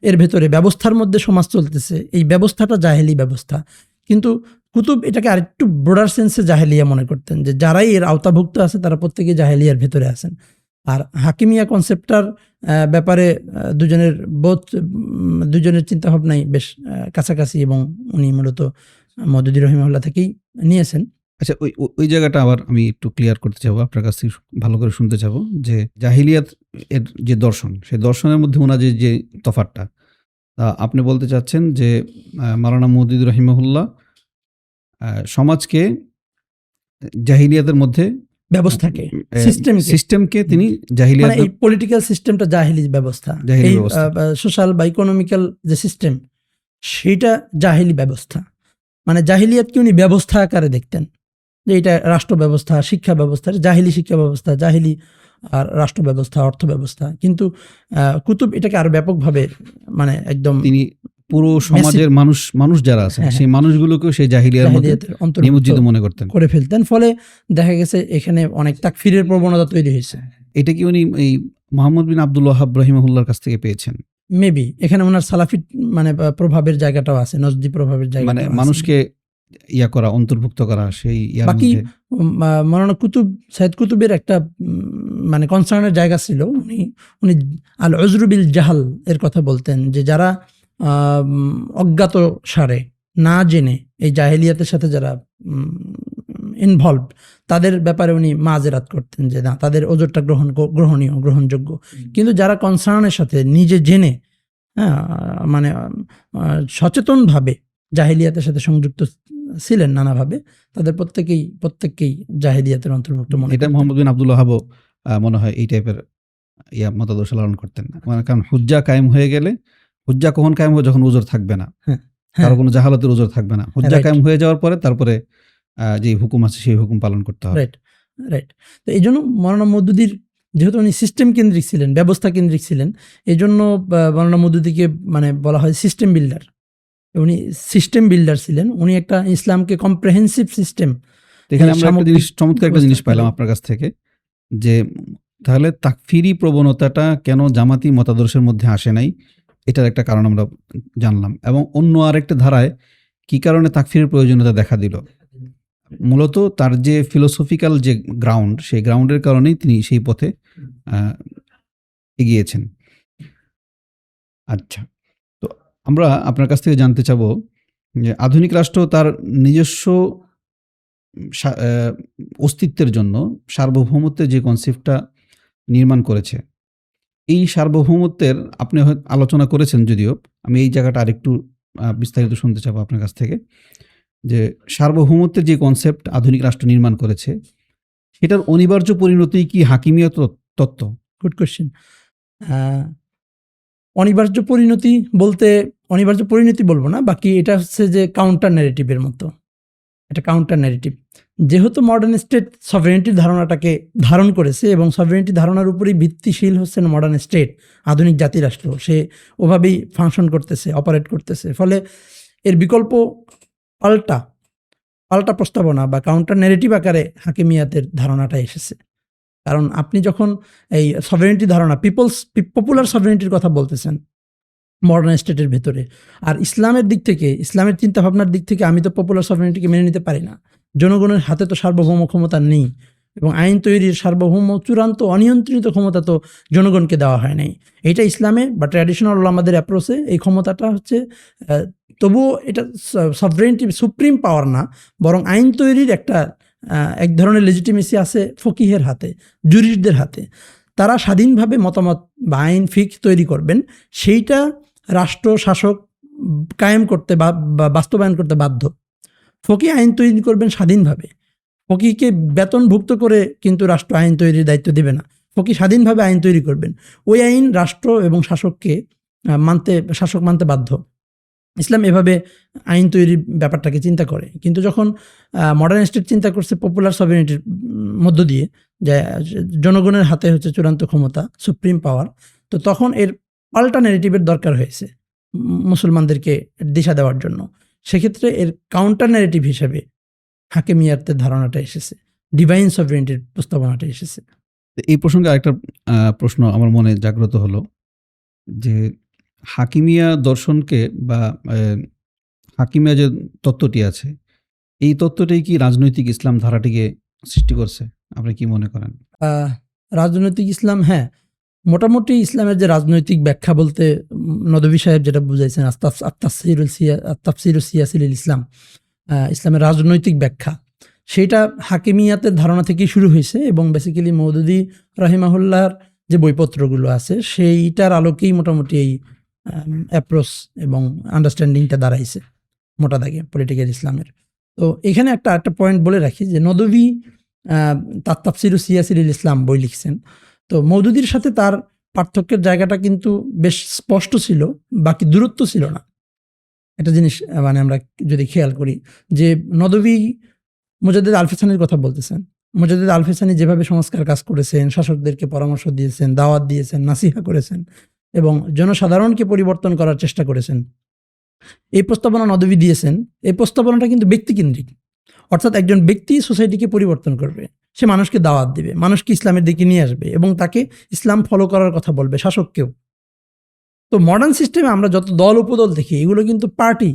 S2: এর ভেতরে ব্যবস্থার মধ্যে সমাজ চলতেছে, এই ব্যবস্থাটা জাহেলি ব্যবস্থা। কিন্তু কুতুব এটাকে আরেকটু ব্রডার সেন্সে জাহেলিয়া মনে করতেন, যে যারাই এর আওতাভুক্ত আছে তারা প্রত্যেকে জাহেলিয়ার ভেতরে আছেন। আর হাকিমিয়া কনসেপ্টটার ব্যাপারে দুজনের চিন্তাভাবনাই বেশ কাছাকাছি, এবং উনি মূলত মওদুদী রহিমাহুল্লাহ থেকেই নিয়েছেন।
S1: আচ্ছা, ওই জায়গাটা আবার আমি একটু ক্লিয়ার করতে চাবো, আপনার কাছ থেকে ভালো করে শুনতে চাবো, যে জাহিলিয়াত এর যে দর্শন, সেই দর্শনের মধ্যে ওনার যে তফাৎটা, আপনি বলতে চাচ্ছেন যে মাওলানা মওদুদী রহিমাহুল্লাহ সমাজকে জাহিলিয়াতের মধ্যে
S2: ব্যবস্থাকে,
S1: সিস্টেমকে তিনি জাহিলিয়াত,
S2: এই পলিটিক্যাল সিস্টেমটা জাহিলি ব্যবস্থা, এই সোশ্যাল বা ইকোনমিক্যাল যে সিস্টেম, সেইটা জাহিলি ব্যবস্থা। মানে জাহিলিয়াতকে উনি ব্যবস্থা আকারে দেখতেন, যে এটা রাষ্ট্র ব্যবস্থা, শিক্ষা ব্যবস্থা, জাহিলি শিক্ষা ব্যবস্থা, জাহিলি আর রাষ্ট্র ব্যবস্থা, অর্থ ব্যবস্থা। কিন্তু কুতুব এটাকে আরো ব্যাপকভাবে, মানে একদম
S1: তিনি পুরো সমাজের মানুষ যারা আছে সেই মানুষগুলোকেও সেই জাহিলিয়ার মধ্যে নিমজ্জিত মনে করতেন,
S2: করে ফেলতেন। ফলে দেখা গেছে এখানে অনেক তাকফিরের প্রবণতা তৈরি হয়েছে।
S1: এটা কি উনি এই মুহাম্মদ বিন আব্দুল ওয়াহাব রহিমাহুল্লাহর কাছ থেকে পেয়েছেন?
S2: মেবি এখানে ওনার সালাফি মানে প্রভাবের জায়গাটাও আছে, নজদি প্রভাবের জায়গা,
S1: মানে মানুষকে করা, অন্তর্ভুক্ত করা সেই
S2: বাকি মাওলানা কুতুব, সাইয়েদ কুতুবের একটা মানে কনসার্নের জায়গা ছিল। উনি আল উজরু বিল জাহাল এর কথা বলতেন, যে যারা অজ্ঞাত সারে, না জেনে এই জাহেলিয়াতের সাথে যারা ইনভলভড, তাদের ব্যাপারে উনি মাজেরাত করতেন, যে না, তাদের ওজরটা গ্রহণযোগ্য। কিন্তু যারা কনসার্নের সাথে নিজে জেনে, মানে সচেতনভাবে জাহেলিয়াতের সাথে সংযুক্ত ছিলেন নানাভাবে, তাদের প্রত্যেককেই জাহেলিয়াতের অন্তর্ভুক্ত মনে।
S1: এটা মুহাম্মদ বিন আব্দুল ওয়াহাব মনে হয় এই টাইপের মতাদর্শ লালন করতেন। মানে কারণ হুজ্জা কায়েম হয়ে গেলে, হুজ্জা কখন কায়েম হবে? যখন ওজর থাকবে না, কারো কোনো জাহালাতের ওজর থাকবে না। হুজ্জা কায়েম হয়ে যাওয়ার পরে তারপরে যে হুকুম আছে সেই হুকুম পালন করতে হবে।
S2: রাইট। তো এই জন্য মাওলানা মওদুদীর, যেহেতু উনি সিস্টেম কেন্দ্রিক ছিলেন, ব্যবস্থা কেন্দ্রিক ছিলেন, এই জন্য মাওলানা মওদুদীকে মানে বলা হয় সিস্টেম বিল্ডার। উনি সিস্টেম বিল্ডার ছিলেন। উনি একটা ইসলামকে কম্প্রেহেন্সিভ সিস্টেম।
S1: এখানে আমরা একটা জিনিস, চমৎকার একটা জিনিস পাইলাম আপনার কাছ থেকে, যে তাহলে তাকফিরি প্রবণতাটা কেন জামাতি মতাদর্শের মধ্যে আসে নাই, এটার একটা কারণ আমরা জানলাম। এবং অন্য আরেকটা ধারায় কি কারণে তাকফিরের প্রয়োজনীয়তা দেখা দিল, মূলত তার যে ফিলোসফিক্যাল যে গ্রাউন্ড, সেই গ্রাউন্ডের কারণেই তিনি সেই পথে এগিয়েছেন। আচ্ছা, তো আমরা আপনার কাছ থেকে জানতে চাবো যে আধুনিক রাষ্ট্র তার নিজস্ব অস্তিত্বের জন্য সার্বভৌমত্বের যে কনসেপ্টটা নির্মাণ করেছে, এই সার্বভৌমত্বের আপনি আলোচনা করেছেন যদিও, আমি এই জায়গাটা আরেকটু বিস্তারিত শুনতে চাবো আপনার কাছ থেকে, যে সার্বভৌমত্বের যে কনসেপ্ট আধুনিক রাষ্ট্র নির্মাণ করেছে, সেটার অনিবার্য পরিণতি কি হাকিমিয়া তত্ত্ব?
S2: Good question. অনিবার্য পরিণতি বলতে, অনিবার্য পরিণতি বলবো না, বাকি এটা হচ্ছে যে কাউন্টার ন্যারেটিভের মতো, এটা কাউন্টার ন্যারেটিভ। যেহেতু মডার্ন স্টেট সভরেনিটির ধারণাটাকে ধারণ করেছে এবং সভরেনিটি ধারণার উপরেই ভিত্তিশীল হচ্ছে মডার্ন স্টেট, আধুনিক জাতিরাষ্ট্র, সে ওভাবেই ফাংশন করতেছে, অপারেট করতেছে। ফলে এর বিকল্প পাল্টা প্রস্তাবনা বা কাউন্টার ন্যারেটিভ আকারে হাকিমিয়াতের ধারণাটা এসেছে। কারণ আপনি যখন এই সভরেনিটি ধারণা, পপুলার সভরেনিটির কথা বলতেছেন মডার্ন স্টেটের ভেতরে, আর ইসলামের দিক থেকে, ইসলামের চিন্তাভাবনার দিক থেকে আমি তো পপুলার সভরেনিটিকে মেনে নিতে পারি না। জনগণের হাতে তো সার্বভৌম ক্ষমতা নেই, এবং আইন তৈরির সার্বভৌম চূড়ান্ত অনিয়ন্ত্রিত ক্ষমতা তো জনগণকে দেওয়া হয় নাই। এটা ইসলামে বা ট্র্যাডিশনাল ওলামাদের অ্যাপ্রোচে এই ক্ষমতাটা হচ্ছে তবুও এটা সভরেনিটি, সুপ্রিম পাওয়ার না, বরং আইন তৈরির একটা এক ধরনের লেজিটিমেসি আছে ফকিহের হাতে, জুরিস্টদের হাতে। তারা স্বাধীনভাবে মতামত বা আইন ফিক তৈরি করবেন, সেইটা রাষ্ট্র শাসক কায়েম করতে বা বাস্তবায়ন করতে বাধ্য। ফকি আইন তৈরি করবেন স্বাধীনভাবে, ফকিকে বেতনভুক্ত করে কিন্তু রাষ্ট্র আইন তৈরির দায়িত্ব দেবে না। ফকি স্বাধীনভাবে আইন তৈরি করবেন, ওই আইন রাষ্ট্র এবং শাসককে শাসক মানতে বাধ্য। ইসলাম এভাবে আইন তৈরির ব্যাপারটাকে চিন্তা করে। কিন্তু যখন মডার্ন স্টেট চিন্তা করছে পপুলার সভরেনিটির মধ্য দিয়ে, যে জনগণের হাতে হচ্ছে চূড়ান্ত ক্ষমতা, সুপ্রিম পাওয়ার, তো তখন এর পাল্টা ন্যারেটিভের দরকার হয়েছে মুসলমানদেরকে দিশা দেওয়ার জন্য। সেক্ষেত্রে এর কাউন্টার ন্যারেটিভ হিসেবে হাকিমিয়াতের ধারণাটা এসেছে, ডিভাইন সভরেনিটির প্রস্তাবনাটা এসেছে।
S1: এই প্রসঙ্গে আরেকটা প্রশ্ন আমার মনে জাগ্রত হলো, যে হাকিমিয়া দর্শনকে বা হাকিমিয়া যে তত্ত্বটি আছে, এই তত্ত্বটাই কি রাজনৈতিক ইসলাম ধারাটিকে সৃষ্টি করছে? আপনি কি মনে করেন?
S2: রাজনৈতিক ইসলাম, হ্যাঁ, মোটামুটি ইসলামের যে রাজনৈতিক ব্যাখ্যা বলতে নদভী সাহেব যেটা বুঝাইছেন, তাফসীরুস সিয়াসিল ইসলাম, ইসলামের রাজনৈতিক ব্যাখ্যা, সেইটা হাকিমিয়াতের ধারণা থেকেই শুরু হয়েছে এবং বেসিক্যালি মওদুদী রাহিমাহুল্লাহর যে বইপত্রগুলো আছে সেইটার আলোকেই মোটামুটি এই অ্যাপ্রোচ এবং আন্ডারস্ট্যান্ডিংটা দাঁড়াইছে মোটা দাগে পলিটিক্যাল ইসলামের। তো এখানে একটা পয়েন্ট বলে রাখি যে নদভী তাফসীরুস সিয়াসিল ইসলাম বই লিখছেন, তো মওদুদীর সাথে তার পার্থক্যের জায়গাটা কিন্তু বেশ স্পষ্ট ছিল, বাকি দূরত্ব ছিল না। একটা জিনিস মানে আমরা যদি খেয়াল করি যে নদভী মুজাদ্দিদ আল-ফিসানির কথা বলতেছেন, মুজাদ্দিদ আল-ফিসানি যেভাবে সংস্কার কাজ করেছেন, শাসকদেরকে পরামর্শ দিয়েছেন, দাওয়াত দিয়েছেন, নাসিহা করেছেন এবং জনসাধারণকে পরিবর্তন করার চেষ্টা করেছেন, এই প্রস্তাবনা নদভী দিয়েছেন। এই প্রস্তাবনাটা কিন্তু ব্যক্তিকেন্দ্রিক, অর্থাৎ একজন ব্যক্তি সোসাইটিকে পরিবর্তন করবে, সে মানুষকে দাওয়াত দিবে, মানুষকে ইসলামের দিকে নিয়ে আসবে এবং তাকে ইসলাম ফলো করার কথা বলবে, শাসককেও। তো মডার্ন সিস্টেমে আমরা যত দল উপদল দেখি, এগুলো কিন্তু পার্টি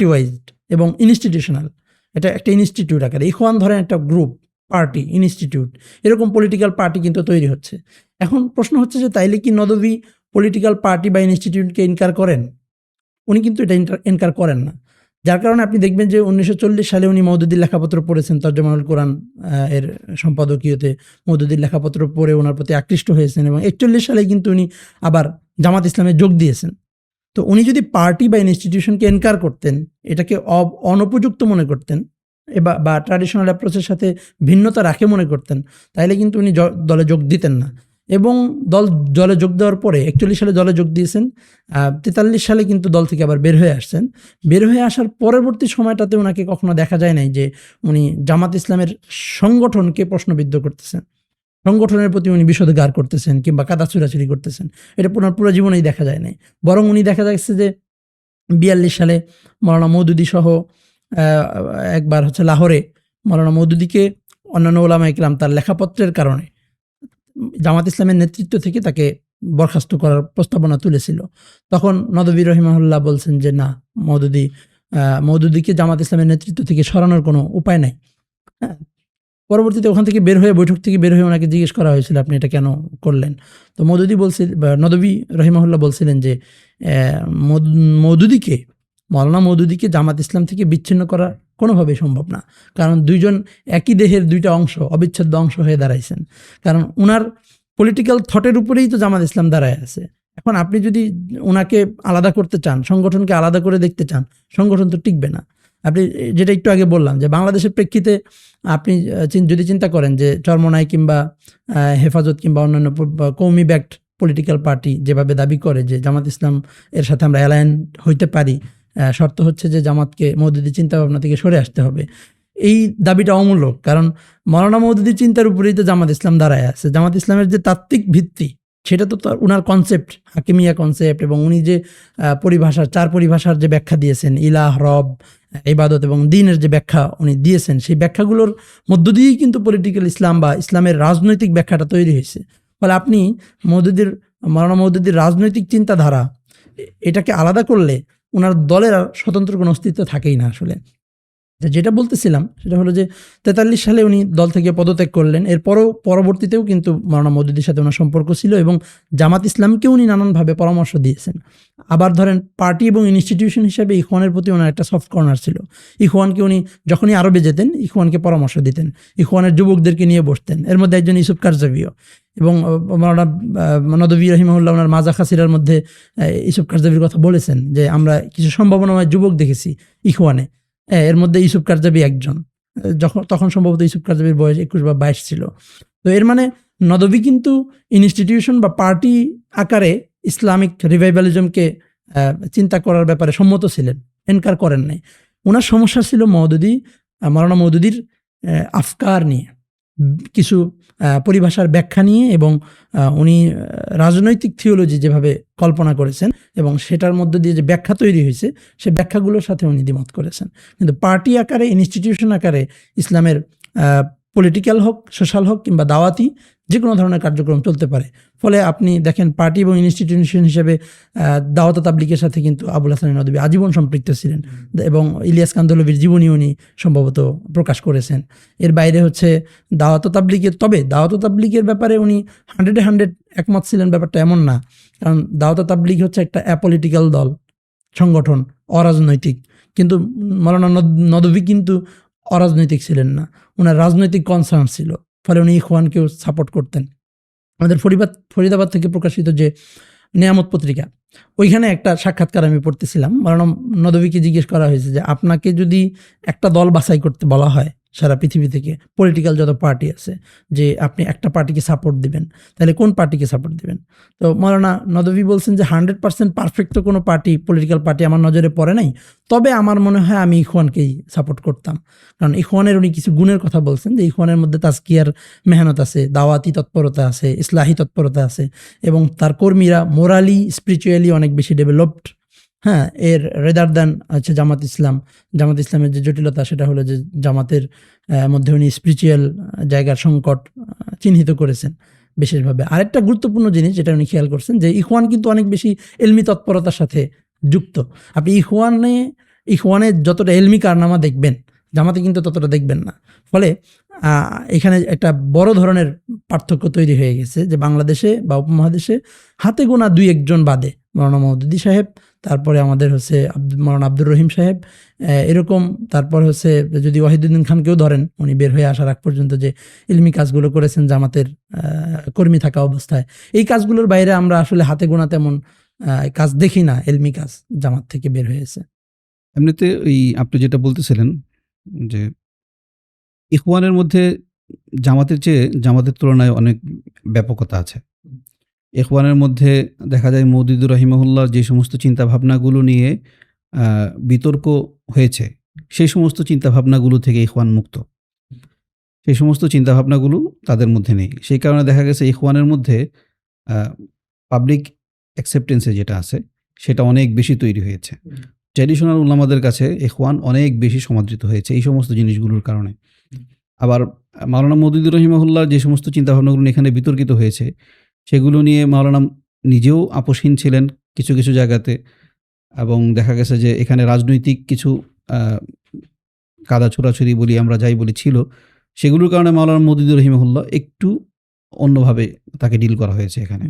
S2: ওয়াইজড এবং ইনস্টিটিউশনাল। এটা একটা ইনস্টিটিউট আকারে, ইখওয়ান ধরেন একটা গ্রুপ, পার্টি, ইনস্টিটিউট, এরকম পলিটিক্যাল পার্টি কিন্তু তৈরি হচ্ছে। এখন প্রশ্ন হচ্ছে যে তাইলে কি নদভী পলিটিক্যাল পার্টি বা ইনস্টিটিউটকে ইনকার করেন? উনি কিন্তু এটা ইনকার করেন না। যার কারণে আপনি দেখবেন যে 1940 সালে উনি মওদুদীর লেখাপত্র পড়েছেন, তরজমানুল কোরআন এর সম্পাদকীয়তে মওদুদীর লেখাপত্র পড়ে ওনার প্রতি আকৃষ্ট হয়েছেন এবং 41 সালে কিন্তু উনি আবার জামাত ইসলামে যোগ দিয়েছেন। তো উনি যদি পার্টি বা ইনস্টিটিউশনকে এনকার করতেন, এটাকে অনুপযুক্ত মনে করতেন বা ট্র্যাডিশনাল অ্যাপ্রোচের সাথে ভিন্নতা রাখে মনে করতেন, তাহলে কিন্তু উনি দলে যোগ দিতেন না। এবং দলে যোগ দেওয়ার পরে 41 সালে দলে যোগ দিয়েছেন, 43 সালে কিন্তু দল থেকে আবার বের হয়ে আসছেন। বের হয়ে আসার পরবর্তী সময়টাতে ওনাকে কখনো দেখা যায় নাই যে উনি জামাত ইসলামের সংগঠনকে প্রশ্নবিদ্ধ করতেছেন, সংগঠনের প্রতি উনি বিষোদ্গার করতেছেন কিংবা কাদা ছুড়াছুড়ি করতেছেন, এটা পুরো জীবনেই দেখা যায় নাই। বরং উনি দেখা যাচ্ছে যে 42 সালে মৌলানা মওদুদী সহ একবার হচ্ছে লাহোরে মৌলানা মওদুদীকে অন্যান্য ওলামা ইকরাম তার লেখাপত্রের কারণে জামাত ইসলামের নেতৃত্ব থেকে তাকে বরখাস্ত করার প্রস্তাবনা তুলেছিল। তখন নদভী রহিমাহুল্লাহ বলছেন যে না, মওদুদীকে জামাত ইসলামের নেতৃত্ব থেকে সরানোর কোনো উপায় নাই। হ্যাঁ, পরবর্তীতে ওখান থেকে বের হয়ে, বৈঠক থেকে বের হয়ে ওনাকে জিজ্ঞেস করা হয়েছিল আপনি এটা কেন করলেন? তো নদভী রহিমাহুল্লাহ বলছিলেন যে মওদুদীকে মাওলানা মওদুদীকে জামাত ইসলাম থেকে বিচ্ছিন্ন করা কোনোভাবেই সম্ভব না, কারণ দুইজন একই দেহের দুইটা অংশ, অবিচ্ছেদ্য অংশ হয়ে দাঁড়াইছেন। কারণ ওনার পলিটিক্যাল থটের উপরেই তো জামাত ইসলাম দাঁড়ায় আছে। এখন আপনি যদি ওনাকে আলাদা করতে চান, সংগঠনকে আলাদা করে দেখতে চান, সংগঠন তো টিকবে না। আপনি যেটা একটু আগে বললাম যে বাংলাদেশের প্রেক্ষিতে আপনি যদি চিন্তা করেন যে চরমনাই কিংবা হেফাজত কিংবা অন্যান্য কৌমি ব্যাক্ট পলিটিক্যাল পার্টি যেভাবে দাবি করে যে জামাত ইসলাম এর সাথে আমরা অ্যালায়েন হইতে পারি, শর্ত হচ্ছে যে জামাতকে মওদুদী চিন্তাভাবনা থেকে সরে আসতে হবে, এই দাবিটা অমূলক। কারণ মাওলানা মওদুদীর চিন্তার উপরেই তো জামাত ইসলাম দাঁড়ায় আছে। জামাত ইসলামের যে তাত্ত্বিক ভিত্তি সেটা তো উনার কনসেপ্ট, হাকিমিয়া কনসেপ্ট, এবং উনি যে পরিভাষার 4 পরিভাষার যে ব্যাখ্যা দিয়েছেন, ইলাহ, রব, ইবাদত এবং দ্বীনের যে ব্যাখ্যা উনি দিয়েছেন, সেই ব্যাখ্যাগুলোর মধ্য দিয়েই কিন্তু পলিটিক্যাল ইসলাম বা ইসলামের রাজনৈতিক ব্যাখ্যাটা তৈরি হয়েছে। ফলে আপনি মাওলানা মওদুদীর রাজনৈতিক চিন্তাধারা এটাকে আলাদা করলে ওনার দলের আর স্বতন্ত্র কোনো অস্তিত্ব থাকেই না আসলে। যেটা বলতেছিলাম সেটা হলো যে 43 সালে উনি দল থেকে পদত্যাগ করলেন। পরবর্তীতেও কিন্তু মাওলানা মওদুদীর সাথে ওনার সম্পর্ক ছিল এবং জামাত ইসলামকে উনি নানানভাবে পরামর্শ দিয়েছেন। আবার ধরেন পার্টি এবং ইনস্টিটিউশন হিসেবে ইখওয়ানের প্রতি ওনার একটা সফট কর্নার ছিল। ইখওয়ানকে উনি যখনই আরবে যেতেন ইখওয়ানকে পরামর্শ দিতেন, ইখওয়ানের যুবকদেরকে নিয়ে বসতেন। এর মধ্যে একজন ইউসুফ কারজাভিও, এবং মাওলানা নদভী রহিমাহুল্লাহ ওনার মাজা খাসিরার মধ্যে ইউসুফ কারজাভির কথা বলেছেন যে আমরা কিছু সম্ভাবনাময় যুবক দেখেছি ইখওয়ানে, এর মধ্যে ইউসুফ কারজাভি একজন। তখন সম্ভবত ইউসুফ কারজাভির বয়স 21 বা 22 ছিল। তো এর মানে নদভী কিন্তু ইনস্টিটিউশন বা পার্টি আকারে ইসলামিক রিভাইভালিজমকে চিন্তা করার ব্যাপারে সম্মত ছিলেন, এনকার করেন নাই। ওনার সমস্যা ছিল মাওলানা মওদুদীর আফকার নিয়ে, কিছু পরিভাষার ব্যাখ্যা নিয়ে, এবং উনি রাজনৈতিক থিওলজি যেভাবে কল্পনা করেছেন এবং সেটার মধ্য দিয়ে যে ব্যাখ্যা তৈরি হয়েছে সে ব্যাখ্যাগুলোর সাথে উনি দ্বিমত করেছেন। কিন্তু পার্টি আকারে, ইনস্টিটিউশন আকারে ইসলামের পলিটিক্যাল হোক, সোশ্যাল হোক কিংবা দাওয়াতি যে কোনো ধরনের কার্যক্রম চলতে পারে। ফলে আপনি দেখেন পার্টি এবং ইনস্টিটিউশন হিসেবে দাওয়াত তাবলিগের সাথে কিন্তু আবুল হাসান নদভী আজীবন সম্পৃক্ত ছিলেন এবং ইলিয়াস কান্দলভির জীবনী উনি সম্ভবত প্রকাশ করেছেন। এর বাইরে হচ্ছে দাওয়াত তাবলিগের ব্যাপারে উনি 100 একমত ছিলেন ব্যাপারটা এমন না, কারণ দাওয়াত তাবলিগ হচ্ছে একটা অ্যাপলিটিক্যাল দল, সংগঠন, অরাজনৈতিক। কিন্তু মাওলানা নদভী কিন্তু অরাজনৈতিক ছিলেন না, ওনার রাজনৈতিক কনসার্ন ছিল। ফলে উনি ইখওয়ানকেও সাপোর্ট করতেন। আমাদের ফরিদাবাদ থেকে প্রকাশিত যে নেয়ামত পত্রিকা, ওইখানে একটা সাক্ষাৎকার আমি পড়তেছিলাম। মাওলানা নদভীকে জিজ্ঞেস করা হয়েছে যে আপনাকে যদি একটা দল বাছাই করতে বলা হয় সারা পৃথিবী থেকে, পলিটিক্যাল যত পার্টি আছে, যে আপনি একটা পার্টিকে সাপোর্ট দিবেন, তাহলে কোন পার্টিকে সাপোর্ট দিবেন? তো মাওলানা নদভী বলছেন যে 100% পারফেক্ট তো কোনো পলিটিক্যাল পার্টি আমার নজরে পড়ে নাই, তবে আমার মনে হয় আমি ইখওয়ানকেই সাপোর্ট করতাম। কারণ ইখওয়ানের উনি কিছু গুণের কথা বলছেন, যে ইখওয়ানের মধ্যে তাজকিয়ার মেহনত আছে, দাওয়াতি তৎপরতা আছে, ইসলাহি তৎপরতা আছে, এবং তার কর্মীরা মোরালি, স্পিরিচুয়ালি অনেক বেশি ডেভেলপড। হ্যাঁ, এর রেদার দেন হচ্ছে জামাত ইসলামের যে জটিলতা সেটা হলো যে জামাতের মধ্যে উনি স্পিরিচুয়াল জায়গার সংকট চিহ্নিত করেছেন বিশেষভাবে। আরেকটা গুরুত্বপূর্ণ জিনিস যেটা উনি খেয়াল করছেন, যে ইখওয়ান কিন্তু অনেক বেশি এলমি তৎপরতার সাথে যুক্ত। আপনি ইখওয়ানে যতটা এলমি কারনামা দেখবেন, জামাতে কিন্তু ততটা দেখবেন না। ফলে এখানে একটা বড় ধরনের পার্থক্য তৈরি হয়ে গেছে, যে বাংলাদেশে বা উপমহাদেশে হাতে গোনা 2-1 বাদে, মাওলানা মওদুদী সাহেব, তারপরে আমাদের হচ্ছে মাওলানা আব্দুর রহিম সাহেব, এরকম, তারপর হচ্ছে যদি ওয়াহিদুদ্দিন খানকেও ধরেন, উনি বের হয়ে আসার আগ পর্যন্ত যে ইলমি কাজগুলো করেছেন জামাতের কর্মী থাকা অবস্থায়, এই কাজগুলোর বাইরে আমরা আসলে হাতে গোনা তেমন কাজ দেখি না এলমি কাজ জামাত থেকে বের হয়েছে।
S1: এমনিতে আপনি যেটা বলতেছিলেন যে ইখওয়ানের মধ্যে জামাতের তুলনায় অনেক ব্যাপকতা আছে। ইখওয়ানের মধ্যে দেখা যায় মওদুদী রহিমাহুল্লাহর যে সমস্ত চিন্তাভাবনাগুলো নিয়ে বিতর্ক হয়েছে, সেই সমস্ত চিন্তাভাবনাগুলো থেকে ইখওয়ান মুক্ত। সেই সমস্ত চিন্তাভাবনাগুলো তাদের মধ্যে নেই। সেই কারণে দেখা গেছে ইখওয়ানের মধ্যে পাবলিক অ্যাকসেপ্টেন্সে যেটা আছে সেটা অনেক বেশি তৈরি হয়েছে। ট্র্যাডিশনাল উলামাদের কাছে ইখওয়ান অনেক বেশি সমাদৃত হয়েছে এই সমস্ত জিনিসগুলোর কারণে। আবার মাওলানা মওদুদী রহিমাহুল্লাহর যে সমস্ত চিন্তাভাবনাগুলো এখানে বিতর্কিত হয়েছে, সেগুলো নিয়ে মাওলানা নিজেও আপোষহীন ছিলেন কিছু কিছু জায়গাতে, এবং দেখা গেছে যে এখানে রাজনৈতিক কিছু কাদা ছোড়াছুরি বলি, আমরা যাই বলি, ছিল। সেগুলোর কারণে মাওলানা মওদুদী রহিমাহুল্লাহ একটু অন্যভাবে তাকে ডিল করা হয়েছে এখানে।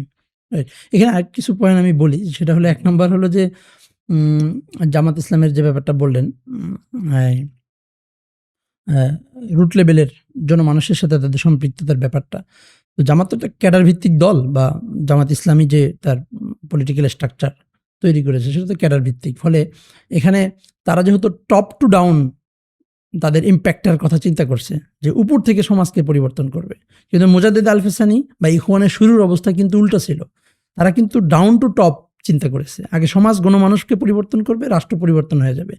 S2: এখানে আর কিছু পয়েন্ট আমি বলি, সেটা হলো 1 নম্বর হলো যে উম, জামাত ইসলামের যে ব্যাপারটা বললেন, রুট লেভেলের জনমানুষের সাথে তাদের সম্পৃক্ততার ব্যাপারটা, তো জামাত তো একটা ক্যাডার ভিত্তিক দল, বা জামাত ইসলামী যে তার পলিটিক্যাল স্ট্রাকচার তৈরি করেছে সেটা তো ক্যাডার ভিত্তিক। ফলে এখানে তারা যেহেতু টপ টু ডাউন তাদের ইম্প্যাক্টের কথা চিন্তা করছে, যে উপর থেকে সমাজকে পরিবর্তন করবে, কিন্তু মোজাদ্দেদ আল ফেসানি বা ইখওয়ানের শুরুর অবস্থা কিন্তু উল্টো ছিল। তারা কিন্তু ডাউন টু টপ চিন্তা করেছে, আগে সমাজ গণমানুষকে পরিবর্তন করবে, রাষ্ট্র পরিবর্তন হয়ে যাবে।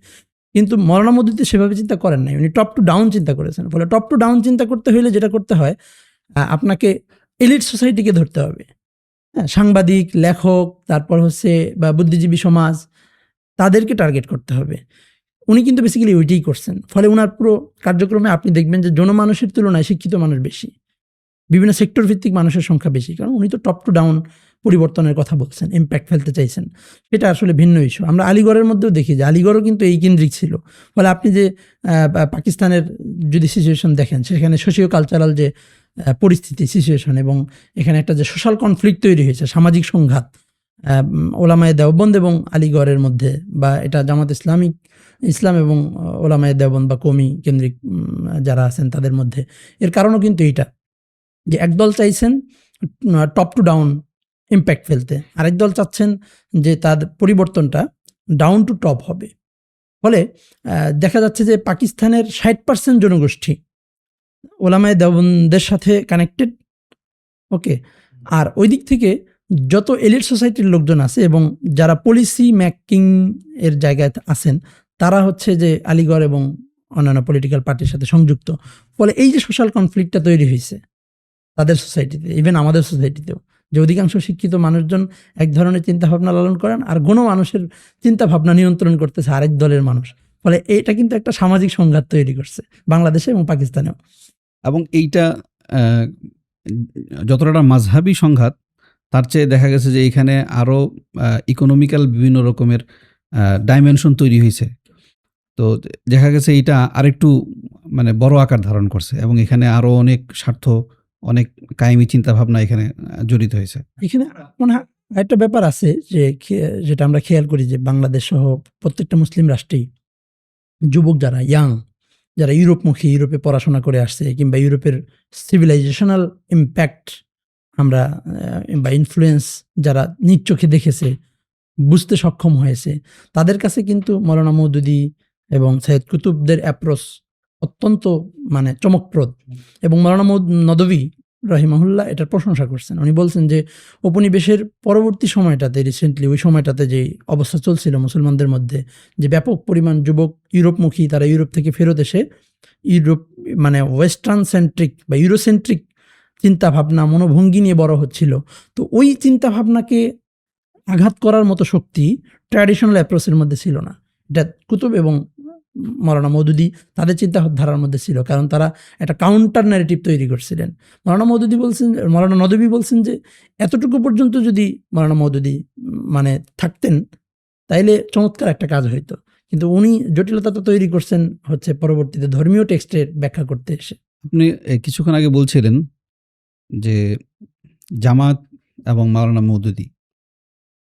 S2: কিন্তু মৌলানা মওদুদি সেভাবে চিন্তা করেন নাই, উনি টপ টু ডাউন চিন্তা করেছেন। ফলে টপ টু ডাউন চিন্তা করতে হলে যেটা করতে হয়, আপনাকে এলিট সোসাইটিকে ধরতে হবে, হ্যাঁ, সাংবাদিক, লেখক, তারপর হচ্ছে বা বুদ্ধিজীবী সমাজ, তাদেরকে টার্গেট করতে হবে। উনি কিন্তু বেসিক্যালি ওইটাই করছেন। ফলে উনার পুরো কার্যক্রমে আপনি দেখবেন যে জনমানুষের তুলনায় শিক্ষিত মানুষ বেশি, বিভিন্ন সেক্টর ভিত্তিক মানুষের সংখ্যা বেশি, কারণ উনি তো টপ টু ডাউন পরিবর্তনের কথা বলছেন, ইম্প্যাক্ট ফেলতে চাইছেন। সেটা আসলে ভিন্ন ইস্যু। আমরা আলিগড়ের মধ্যেও দেখি যে আলিগড়ও কিন্তু এই কেন্দ্রিক ছিল। ফলে আপনি যে পাকিস্তানের যদি সিচুয়েশন দেখেন, সেখানে সোশিও কালচারাল যে পরিস্থিতি, সিচুয়েশন, এবং এখানে একটা যে সোশ্যাল কনফ্লিক্ট তৈরি হয়েছে, সামাজিক সংঘাত ওলামায়ে দেওবন্দ এবং আলিগড়ের মধ্যে, বা এটা জামাত ইসলাম এবং ওলামায়ে দেওবন্দ বা কওমি কেন্দ্রিক যারা আছেন তাদের মধ্যে, এর কারণও কিন্তু এইটা, যে একদল চাইছেন টপ টু ডাউন ইম্প্যাক্ট ফেলতে, আরেক দল চাচ্ছেন যে তার পরিবর্তনটা ডাউন টু টপ হবে। ফলে দেখা যাচ্ছে যে পাকিস্তানের 60% জনগোষ্ঠী ওলামায়ে দেওবন্দের সাথে কানেক্টেড, ওকে, আর ওই দিক থেকে যত এলিট সোসাইটির লোকজন আছে এবং যারা পলিসি মেকিং এর জায়গায় আছেন, তারা হচ্ছে যে আলিগড় এবং অন্যান্য পলিটিক্যাল পার্টির সাথে সংযুক্ত। ফলে এই যে সোশ্যাল কনফ্লিক্টটা তৈরি হয়েছে তাদের সোসাইটিতে, ইভেন আমাদের সোসাইটিতেও, যে অধিকাংশ শিক্ষিত মানুষজন এক ধরনের চিন্তাভাবনা লালন করেন, আর মানুষের চিন্তাভাবনা নিয়ন্ত্রণ করতেছে আরেক দলের মানুষ। ফলে এটা কিন্তু একটা সামাজিক সংঘাত তৈরি করছে বাংলাদেশে এবং পাকিস্তানেও।
S1: এবং এইটা আহ, যতটা মাযহাবী সংঘাত, তার চেয়ে দেখা গেছে যে এইখানে আরও ইকোনমিক্যাল বিভিন্ন রকমের ডাইমেনশন তৈরি হয়েছে। তো দেখা গেছে এইটা আরেকটু মানে বড় আকার ধারণ করছে, এবং এখানে আরও অনেক স্বার্থ, অনেক কায়েমি চিন্তাভাবনা এখানে জড়িত হয়েছে।
S2: এখানে মনে হয় একটা ব্যাপার আছে যে যেটা আমরা খেয়াল করি, যে বাংলাদেশ সহ প্রত্যেকটা মুসলিম রাষ্ট্রেই যুবক যারা যারা ইউরোপমুখী, ইউরোপে পড়াশোনা করে আসছে, কিংবা ইউরোপের সিভিলাইজেশনাল ইম্প্যাক্ট আমরা বা ইনফ্লুয়েন্স যারা নিজ চোখে দেখেছে, বুঝতে সক্ষম হয়েছে, তাদের কাছে কিন্তু মৌলানা মওদুদি এবং সৈয়দ কুতুবদের অ্যাপ্রোচ অত্যন্ত মানে চমকপ্রদ। এবং মৌলানা নদভী রহিমাহুল্লাহ এটার প্রশংসা করছেন। উনি বলছেন যে উপনিবেশের পরবর্তী সময়টাতে, রিসেন্টলি ওই সময়টাতে যে অবস্থা চলছিল মুসলমানদের মধ্যে, যে ব্যাপক পরিমাণ যুবক ইউরোপমুখী, তারা ইউরোপ থেকে ফেরত এসে ইউরোপ মানে ওয়েস্টার্ন সেন্ট্রিক বা ইউরোসেন্ট্রিক চিন্তাভাবনা, মনোভঙ্গি নিয়ে বড় হচ্ছিল। তো ওই চিন্তাভাবনাকে আঘাত করার মতো শক্তি ট্র্যাডিশনাল অ্যাপ্রোচের মধ্যে ছিল না। এটা কুতুব এবং মৌলানা মওদুদি তাদের চিন্তাধারার মধ্যে ছিল, কারণ তারা একটা কাউন্টার ন্যারেটিভ তৈরি করছিলেন। মৌলানা নদভী বলছেন যে এতটুকু পর্যন্ত যদি মৌলানা মওদুদি মানে থাকতেন, তাইলে চমৎকার একটা কাজ হইতো। কিন্তু উনি জটিলতাটা তৈরি করছেন হচ্ছে পরবর্তীতে ধর্মীয় টেক্সটের ব্যাখ্যা করতে এসে।
S1: আপনি কিছুক্ষণ আগে বলছিলেন যে জামাত এবং মাওলানা মওদুদি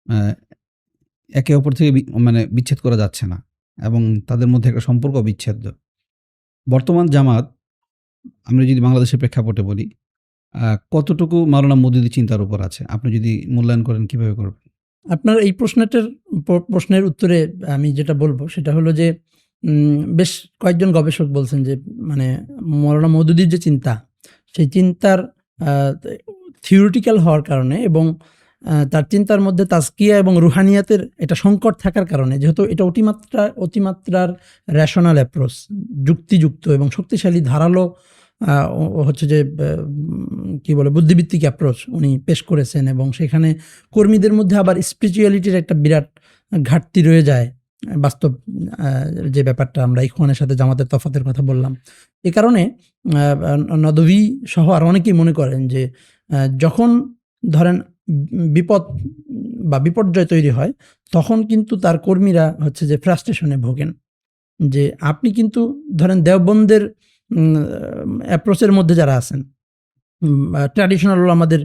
S1: আহ, একে অপর থেকে মানে বিচ্ছেদ করা যাচ্ছে না, এবং তাদের মধ্যে একটা সম্পর্ক বিচ্ছেদ্য। বর্তমান জামাত, আমরা যদি বাংলাদেশের প্রেক্ষাপটে বলি, কতটুকু মাওলানা মওদুদি চিন্তার উপর আছে? আপনি যদি মূল্যায়ন করেন, কিভাবে করবেন?
S2: আপনার এই প্রশ্নের উত্তরে আমি যেটা বলবো সেটা হলো যে বেশ কয়েকজন গবেষক বলছেন যে মানে মৌলানা মওদুদির যে চিন্তা, সেই চিন্তার থিওরিটিক্যাল হওয়ার কারণে এবং তার চিন্তার মধ্যে তাজকিয়া এবং রুহানিয়াতের এটা সংকট থাকার কারণে, যেহেতু এটা অতিমাত্রার রেশনাল অ্যাপ্রোচ, যুক্তিযুক্ত এবং শক্তিশালী ধারালো হচ্ছে যে কি বলে বুদ্ধিভিত্তিক অ্যাপ্রোচ উনি পেশ করেছেন, এবং সেখানে কর্মীদের মধ্যে আবার স্পিরিচুয়ালিটির একটা বিরাট ঘাটতি রয়ে যায়। বাস্তব যে ব্যাপারটা আমরা ইখওয়ানের সাথে জামাতের তফাতের কথা বললাম, এ কারণে নদভী সহ আর অনেকেই মনে করেন যে যখন ধরেন বিপদ বা বিপর্যয় তৈরি হয়, তখন কিন্তু তার কর্মীরা হচ্ছে যে ফ্রাস্ট্রেশনে ভোগেন। যে আপনি কিন্তু ধরেন দেওবন্দের অ্যাপ্রোচের মধ্যে যারা আছেন, ট্র্যাডিশনাল আমাদের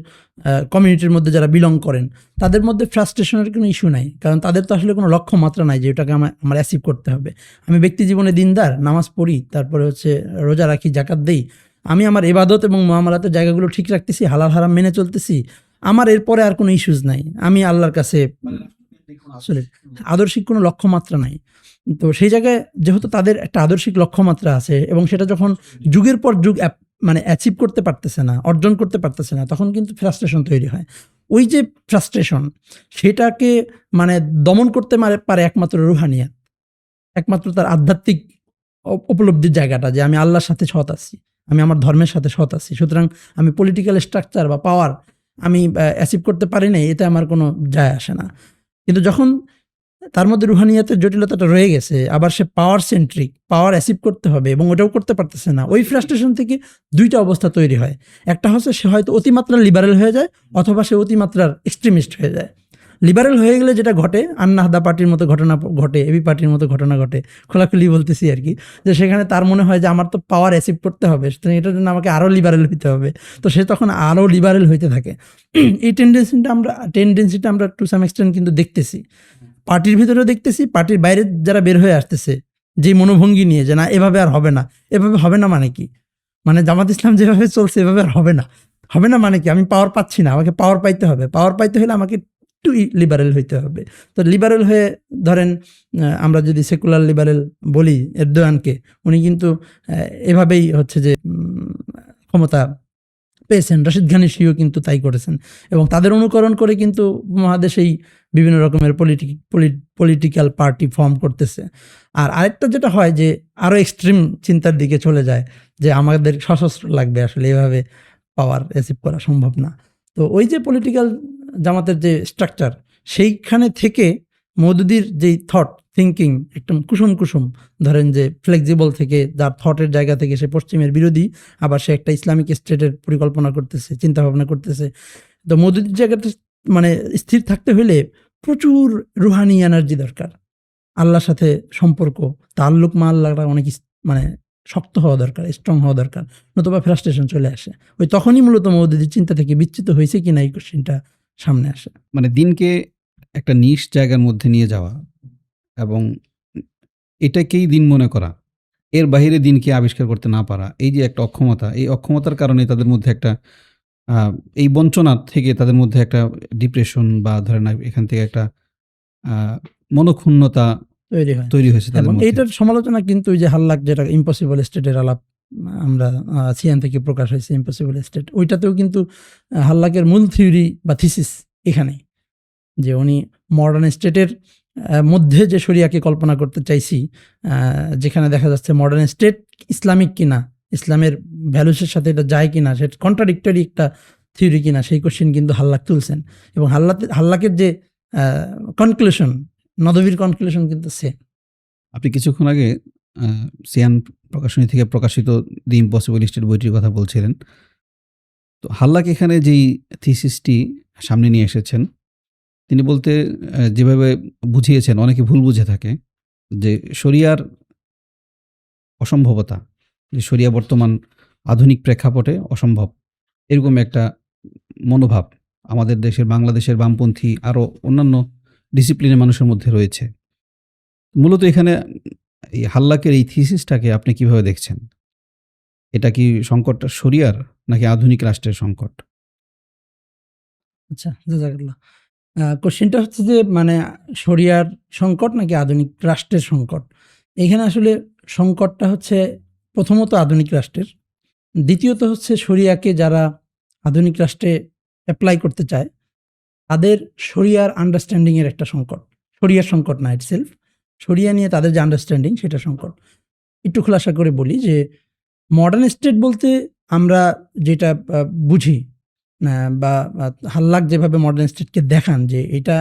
S2: কমিউনিটির মধ্যে যারা বিলং করেন, তাদের মধ্যে ফ্রাস্ট্রেশনের কোনো ইস্যু নাই, কারণ তাদের তো আসলে কোনো লক্ষ্যমাত্রা নাই যে এটাকে আমার অ্যাচিভ করতে হবে। আমি ব্যক্তি জীবনে দিনদার, নামাজ পড়ি, তারপরে হচ্ছে রোজা রাখি, জাকাত দেই, আমি আমার ইবাদত এবং মুআমালাতের জায়গাগুলো ঠিক রাখতেছি, হালাল হারাম মেনে চলতেছি, আমার এরপরে আর কোনো ইস্যুস নাই, আমি আল্লাহর কাছে আসলে আদর্শিক কোনো লক্ষ্যমাত্রা নাই। তো সেই জায়গায় যেহেতু তাদের একটা আদর্শিক লক্ষ্যমাত্রা আছে এবং সেটা যখন যুগের পর যুগ মানে অ্যাচিভ করতে পারতেছে না, অর্জন করতে পারতেছে না, তখন কিন্তু ফ্রাস্ট্রেশন তৈরি হয়। ওই যে ফ্রাস্ট্রেশন, সেটাকে মানে দমন করতে পারে একমাত্র রুহানিয়াত, একমাত্র তার আধ্যাত্মিক উপলব্ধির জায়গাটা, যে আমি আল্লাহর সাথে সৎ আছি, আমি আমার ধর্মের সাথে সৎ আছি, সুতরাং আমি পলিটিক্যাল স্ট্রাকচার বা পাওয়ার আমি অ্যাচিভ করতে পারি না, এতে আমার কোনো যায় আসে না। কিন্তু যখন তার মধ্যে রুহানিয়াতের জটিলতাটা রয়ে গেছে, আবার সে পাওয়ার সেন্ট্রিক, পাওয়ার অ্যাচিভ করতে হবে এবং ওটাও করতে পারতেছে না, ওই ফ্রাস্ট্রেশন থেকে দুইটা অবস্থা তৈরি হয়। একটা হচ্ছে সে হয়তো অতিমাত্রার লিবারেল হয়ে যায়, অথবা সে অতিমাত্রার এক্সট্রিমিস্ট হয়ে যায়। লিবারেল হয়ে গেলে যেটা ঘটে, আন্নাহদা পার্টির মতো ঘটনা ঘটে, এবি পার্টির মতো ঘটনা ঘটে, খোলাখুলি বলতেছি আর কি, যে সেখানে তার মনে হয় যে আমার তো পাওয়ার অ্যাচিভ করতে হবে, সুতরাং এটার জন্য আমাকে আরও লিবারেল হইতে হবে। তো সে তখন আরও লিবারেল হইতে থাকে। এই টেন্ডেন্সিটা আমরা টু সাম এক্সটেন্ট কিন্তু দেখতেছি, পার্টির ভিতরেও দেখতেছি, পার্টির বাইরে যারা বের হয়ে আসতেছে যে মনোভঙ্গি নিয়ে, যে না এভাবে আর হবে না, এভাবে হবে না মানে কি, মানে জামাত ইসলাম যেভাবে চলছে এভাবে আর হবে না, হবে না মানে কি, আমি পাওয়ার পাচ্ছি না, আমাকে পাওয়ার পাইতে হবে, পাওয়ার পাইতে হলে আমাকে একটু লিবারেল হইতে হবে। তো লিবারেল হয়ে ধরেন আমরা যদি সেকুলার লিবারেল বলি এরদোয়ানকে, উনি কিন্তু এভাবেই হচ্ছে যে ক্ষমতা পেয়েছেন। রাশিদ ঘানিশিও কিন্তু তাই করেছেন এবং তাদের অনুকরণ করে কিন্তু মহাদেশেই বিভিন্ন রকমের পলিটিক্যাল পার্টি ফর্ম করতেছে। আর আরেকটা যেটা হয় যে আরও এক্সট্রিম চিন্তার দিকে চলে যায়, যে আমাদের সশস্ত্র লাগবে, আসলে এভাবে পাওয়ার অ্যাচিভ করা সম্ভব না। তো ওই যে পলিটিক্যাল জামাতের যে স্ট্রাকচার, সেইখানে থেকে মওদুদির যেই থিঙ্কিং একদম কুসুম ধরেন যে ফ্লেক্সিবল থেকে, যার থটের জায়গা থেকে সে পশ্চিমের বিরোধী, আবার সে একটা ইসলামিক স্টেটের পরিকল্পনা করতেছে, চিন্তা ভাবনা করতেছে। তো মওদুদির জায়গাটা মানে স্থির থাকতে হলে প্রচুর রুহানি এনার্জি দরকার, আল্লাহর সাথে সম্পর্ক, তাল্লুক মা আল্লাহটা অনেক মানে শক্ত হওয়া দরকার, স্ট্রং হওয়া দরকার, নতুবা ফ্রাস্ট্রেশন চলে আসে। ওই তখনই মূলত মওদুদির চিন্তা থেকে বিচ্যুত হয়েছে কিনা এই কোশ্চেনটা সামনে আসে।
S1: মানে দিনকে একটা নিশ জায়গার মধ্যে নিয়ে যাওয়া এবং এটাকেই দিন মনে করা, এর বাহিরে দিনকে আবিষ্কার করতে না পারা, এই যে একটা অক্ষমতা, এই অক্ষমতার কারণে তাদের মধ্যে একটা এই বঞ্চনা থেকে তাদের মধ্যে একটা ডিপ্রেশন বা ধরেন এখান থেকে একটা মনোক্ষুণ্ণতা তৈরি হয়েছে তাদের
S2: এবং
S1: মধ্যে।
S2: এইটার সমালোচনা কিন্তু ওই যে হাল্লাক, যেটা ইম্পসিবল স্টেটের আলাপ আমরা সিয়ান থেকে প্রকাশ হয়েছে, ইম্পসিবল স্টেট, ওইটাতেও কিন্তু হাল্লাকের মূল থিওরি বা থিসিস এখানেই, যে উনি মডার্ন স্টেটের মধ্যে যে শরিয়াকে কল্পনা করতে চাইছি, যেখানে দেখা যাচ্ছে মডার্ন স্টেট ইসলামিক কিনা, ইসলামের ভ্যালুসের সাথে এটা যায় কিনা, সেটা কন্ট্রাডিক্টরি একটা থিওরি কিনা, সেই কোশ্চেন কিন্তু হাল্লাক তুলছেন। এবং হাল্লাকের যে কনক্লুশন, নদভীর কনক্লুশন কিন্তু সেম।
S1: আপনি কিছুক্ষণ আগে সিয়ান প্রকাশনী থেকে প্রকাশিত দি ইম্পসিবল স্টেট বইটির কথা বলছিলেন। তো হাল্লাক এখানে যেই থিসিসটি সামনে নিয়ে এসেছেন, তিনি বলতে যেভাবে বুঝিয়েছেন, অনেকে ভুল বুঝে থাকে যে শরিয়ার অসম্ভবতা, যে শরিয়া বর্তমান আধুনিক প্রেক্ষাপটে অসম্ভব, এরকম একটা মনোভাব আমাদের দেশের, বাংলাদেশের বামপন্থী আরও অন্যান্য ডিসিপ্লিনের মানুষের মধ্যে রয়েছে। মূলত এখানে এই হাল্লাকের এই থিসিসটাকে আপনি কিভাবে দেখছেন? এটা কি সংকটটা শরিয়ার নাকি আধুনিক রাষ্ট্রের সংকট?
S2: আচ্ছা, জাযাকাল্লাহ। কোশ্চেনটা হচ্ছে যে মানে শরিয়ার সংকট নাকি আধুনিক রাষ্ট্রের সংকট? এখানে আসলে সংকটটা হচ্ছে প্রথমত আধুনিক রাষ্ট্রের, দ্বিতীয়ত হচ্ছে শরিয়াকে যারা আধুনিক রাষ্ট্রে অ্যাপ্লাই করতে চায়, তাদের শরিয়ার আন্ডারস্ট্যান্ডিং এর একটা সংকট। শরিয়ার সংকট না ইটসেলফ, শরিয়া নিয়ে তাদের যে আন্ডারস্ট্যান্ডিং সেটা সংকট। একটু খোলাসা করে বলি যে মডার্ন স্টেট বলতে আমরা যেটা বুঝি, বা হাল্লাক যেভাবে মডার্ন স্টেটকে দেখান, যে এটা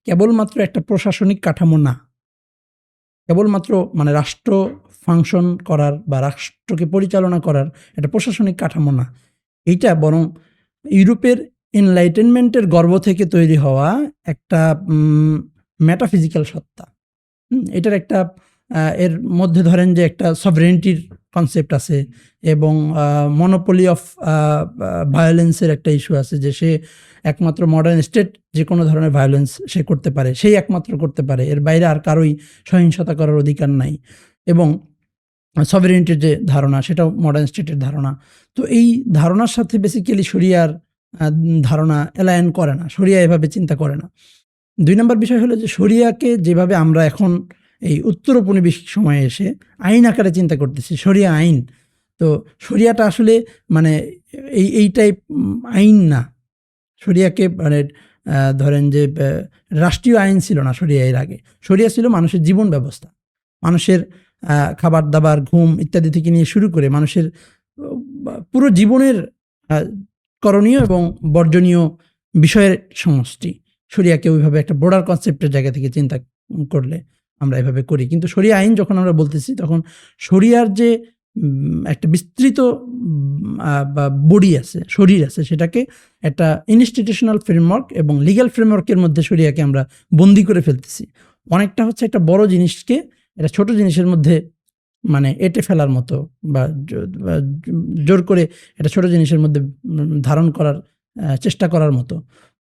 S2: কেবলমাত্র একটা প্রশাসনিক কাঠামো না, কেবলমাত্র মানে রাষ্ট্র ফাংশন করার বা রাষ্ট্রকে পরিচালনা করার একটা প্রশাসনিক কাঠামো না, এইটা বরং ইউরোপের এনলাইটেনমেন্টের গর্ভ থেকে তৈরি হওয়া একটা মেটাফিজিক্যাল সত্তা। এটার একটা এর মধ্যে ধরেন যে একটা সভরেনিটির কনসেপ্ট আছে এবং মনোপলি অফ ভায়োলেন্সের একটা ইস্যু আছে, যে সে একমাত্র মডার্ন স্টেট যে কোনো ধরনের ভায়োলেন্স সে করতে পারে, সেই একমাত্র করতে পারে, এর বাইরে আর কারোই সহিংসতা করার অধিকার নাই। এবং সভারেনিটির যে ধারণা সেটাও মডার্ন স্টেটের ধারণা। তো এই ধারণার সাথে বেসিক্যালি শরিয়ার ধারণা অ্যালাইন করে না, শরিয়া এভাবে চিন্তা করে না। ২ নম্বর বিষয় হলো যে শরিয়াকে যেভাবে আমরা এখন এই উত্তর উপনিবেশিক সময়ে এসে আইন আকারে চিন্তা করতেছি, শরিয়া আইন, তো শরিয়াটা আসলে মানে এই টাইপ আইন না। শরিয়াকে মানে ধরেন যে রাষ্ট্রীয় আইন ছিল না শরিয়া এর আগে। শরিয়া ছিল মানুষের জীবন ব্যবস্থা, মানুষের খাবার দাবার, ঘুম ইত্যাদি থেকে নিয়ে শুরু করে মানুষের পুরো জীবনের করণীয় এবং বর্জনীয় বিষয়ের সমষ্টি। শরিয়াকে ওইভাবে একটা ব্রডার কনসেপ্টের জায়গা থেকে চিন্তা করলে আমরা এভাবে করি। কিন্তু শরিয়া আইন যখন আমরা বলতেছি, তখন শরিয়ার যে একটা বিস্তৃত বা বডি আছে, শরীর আছে, সেটাকে একটা ইনস্টিটিউশনাল ফ্রেমওয়ার্ক এবং লিগ্যাল ফ্রেমওয়ার্কের মধ্যে শরিয়াকে আমরা বন্দি করে ফেলতেছি। অনেকটা হচ্ছে একটা বড় জিনিসকে এটা ছোট জিনিসের মধ্যে মানে এঁটে ফেলার মতো, বা জোর করে এটা ছোট জিনিসের মধ্যে ধারণ করার চেষ্টা করার মতো।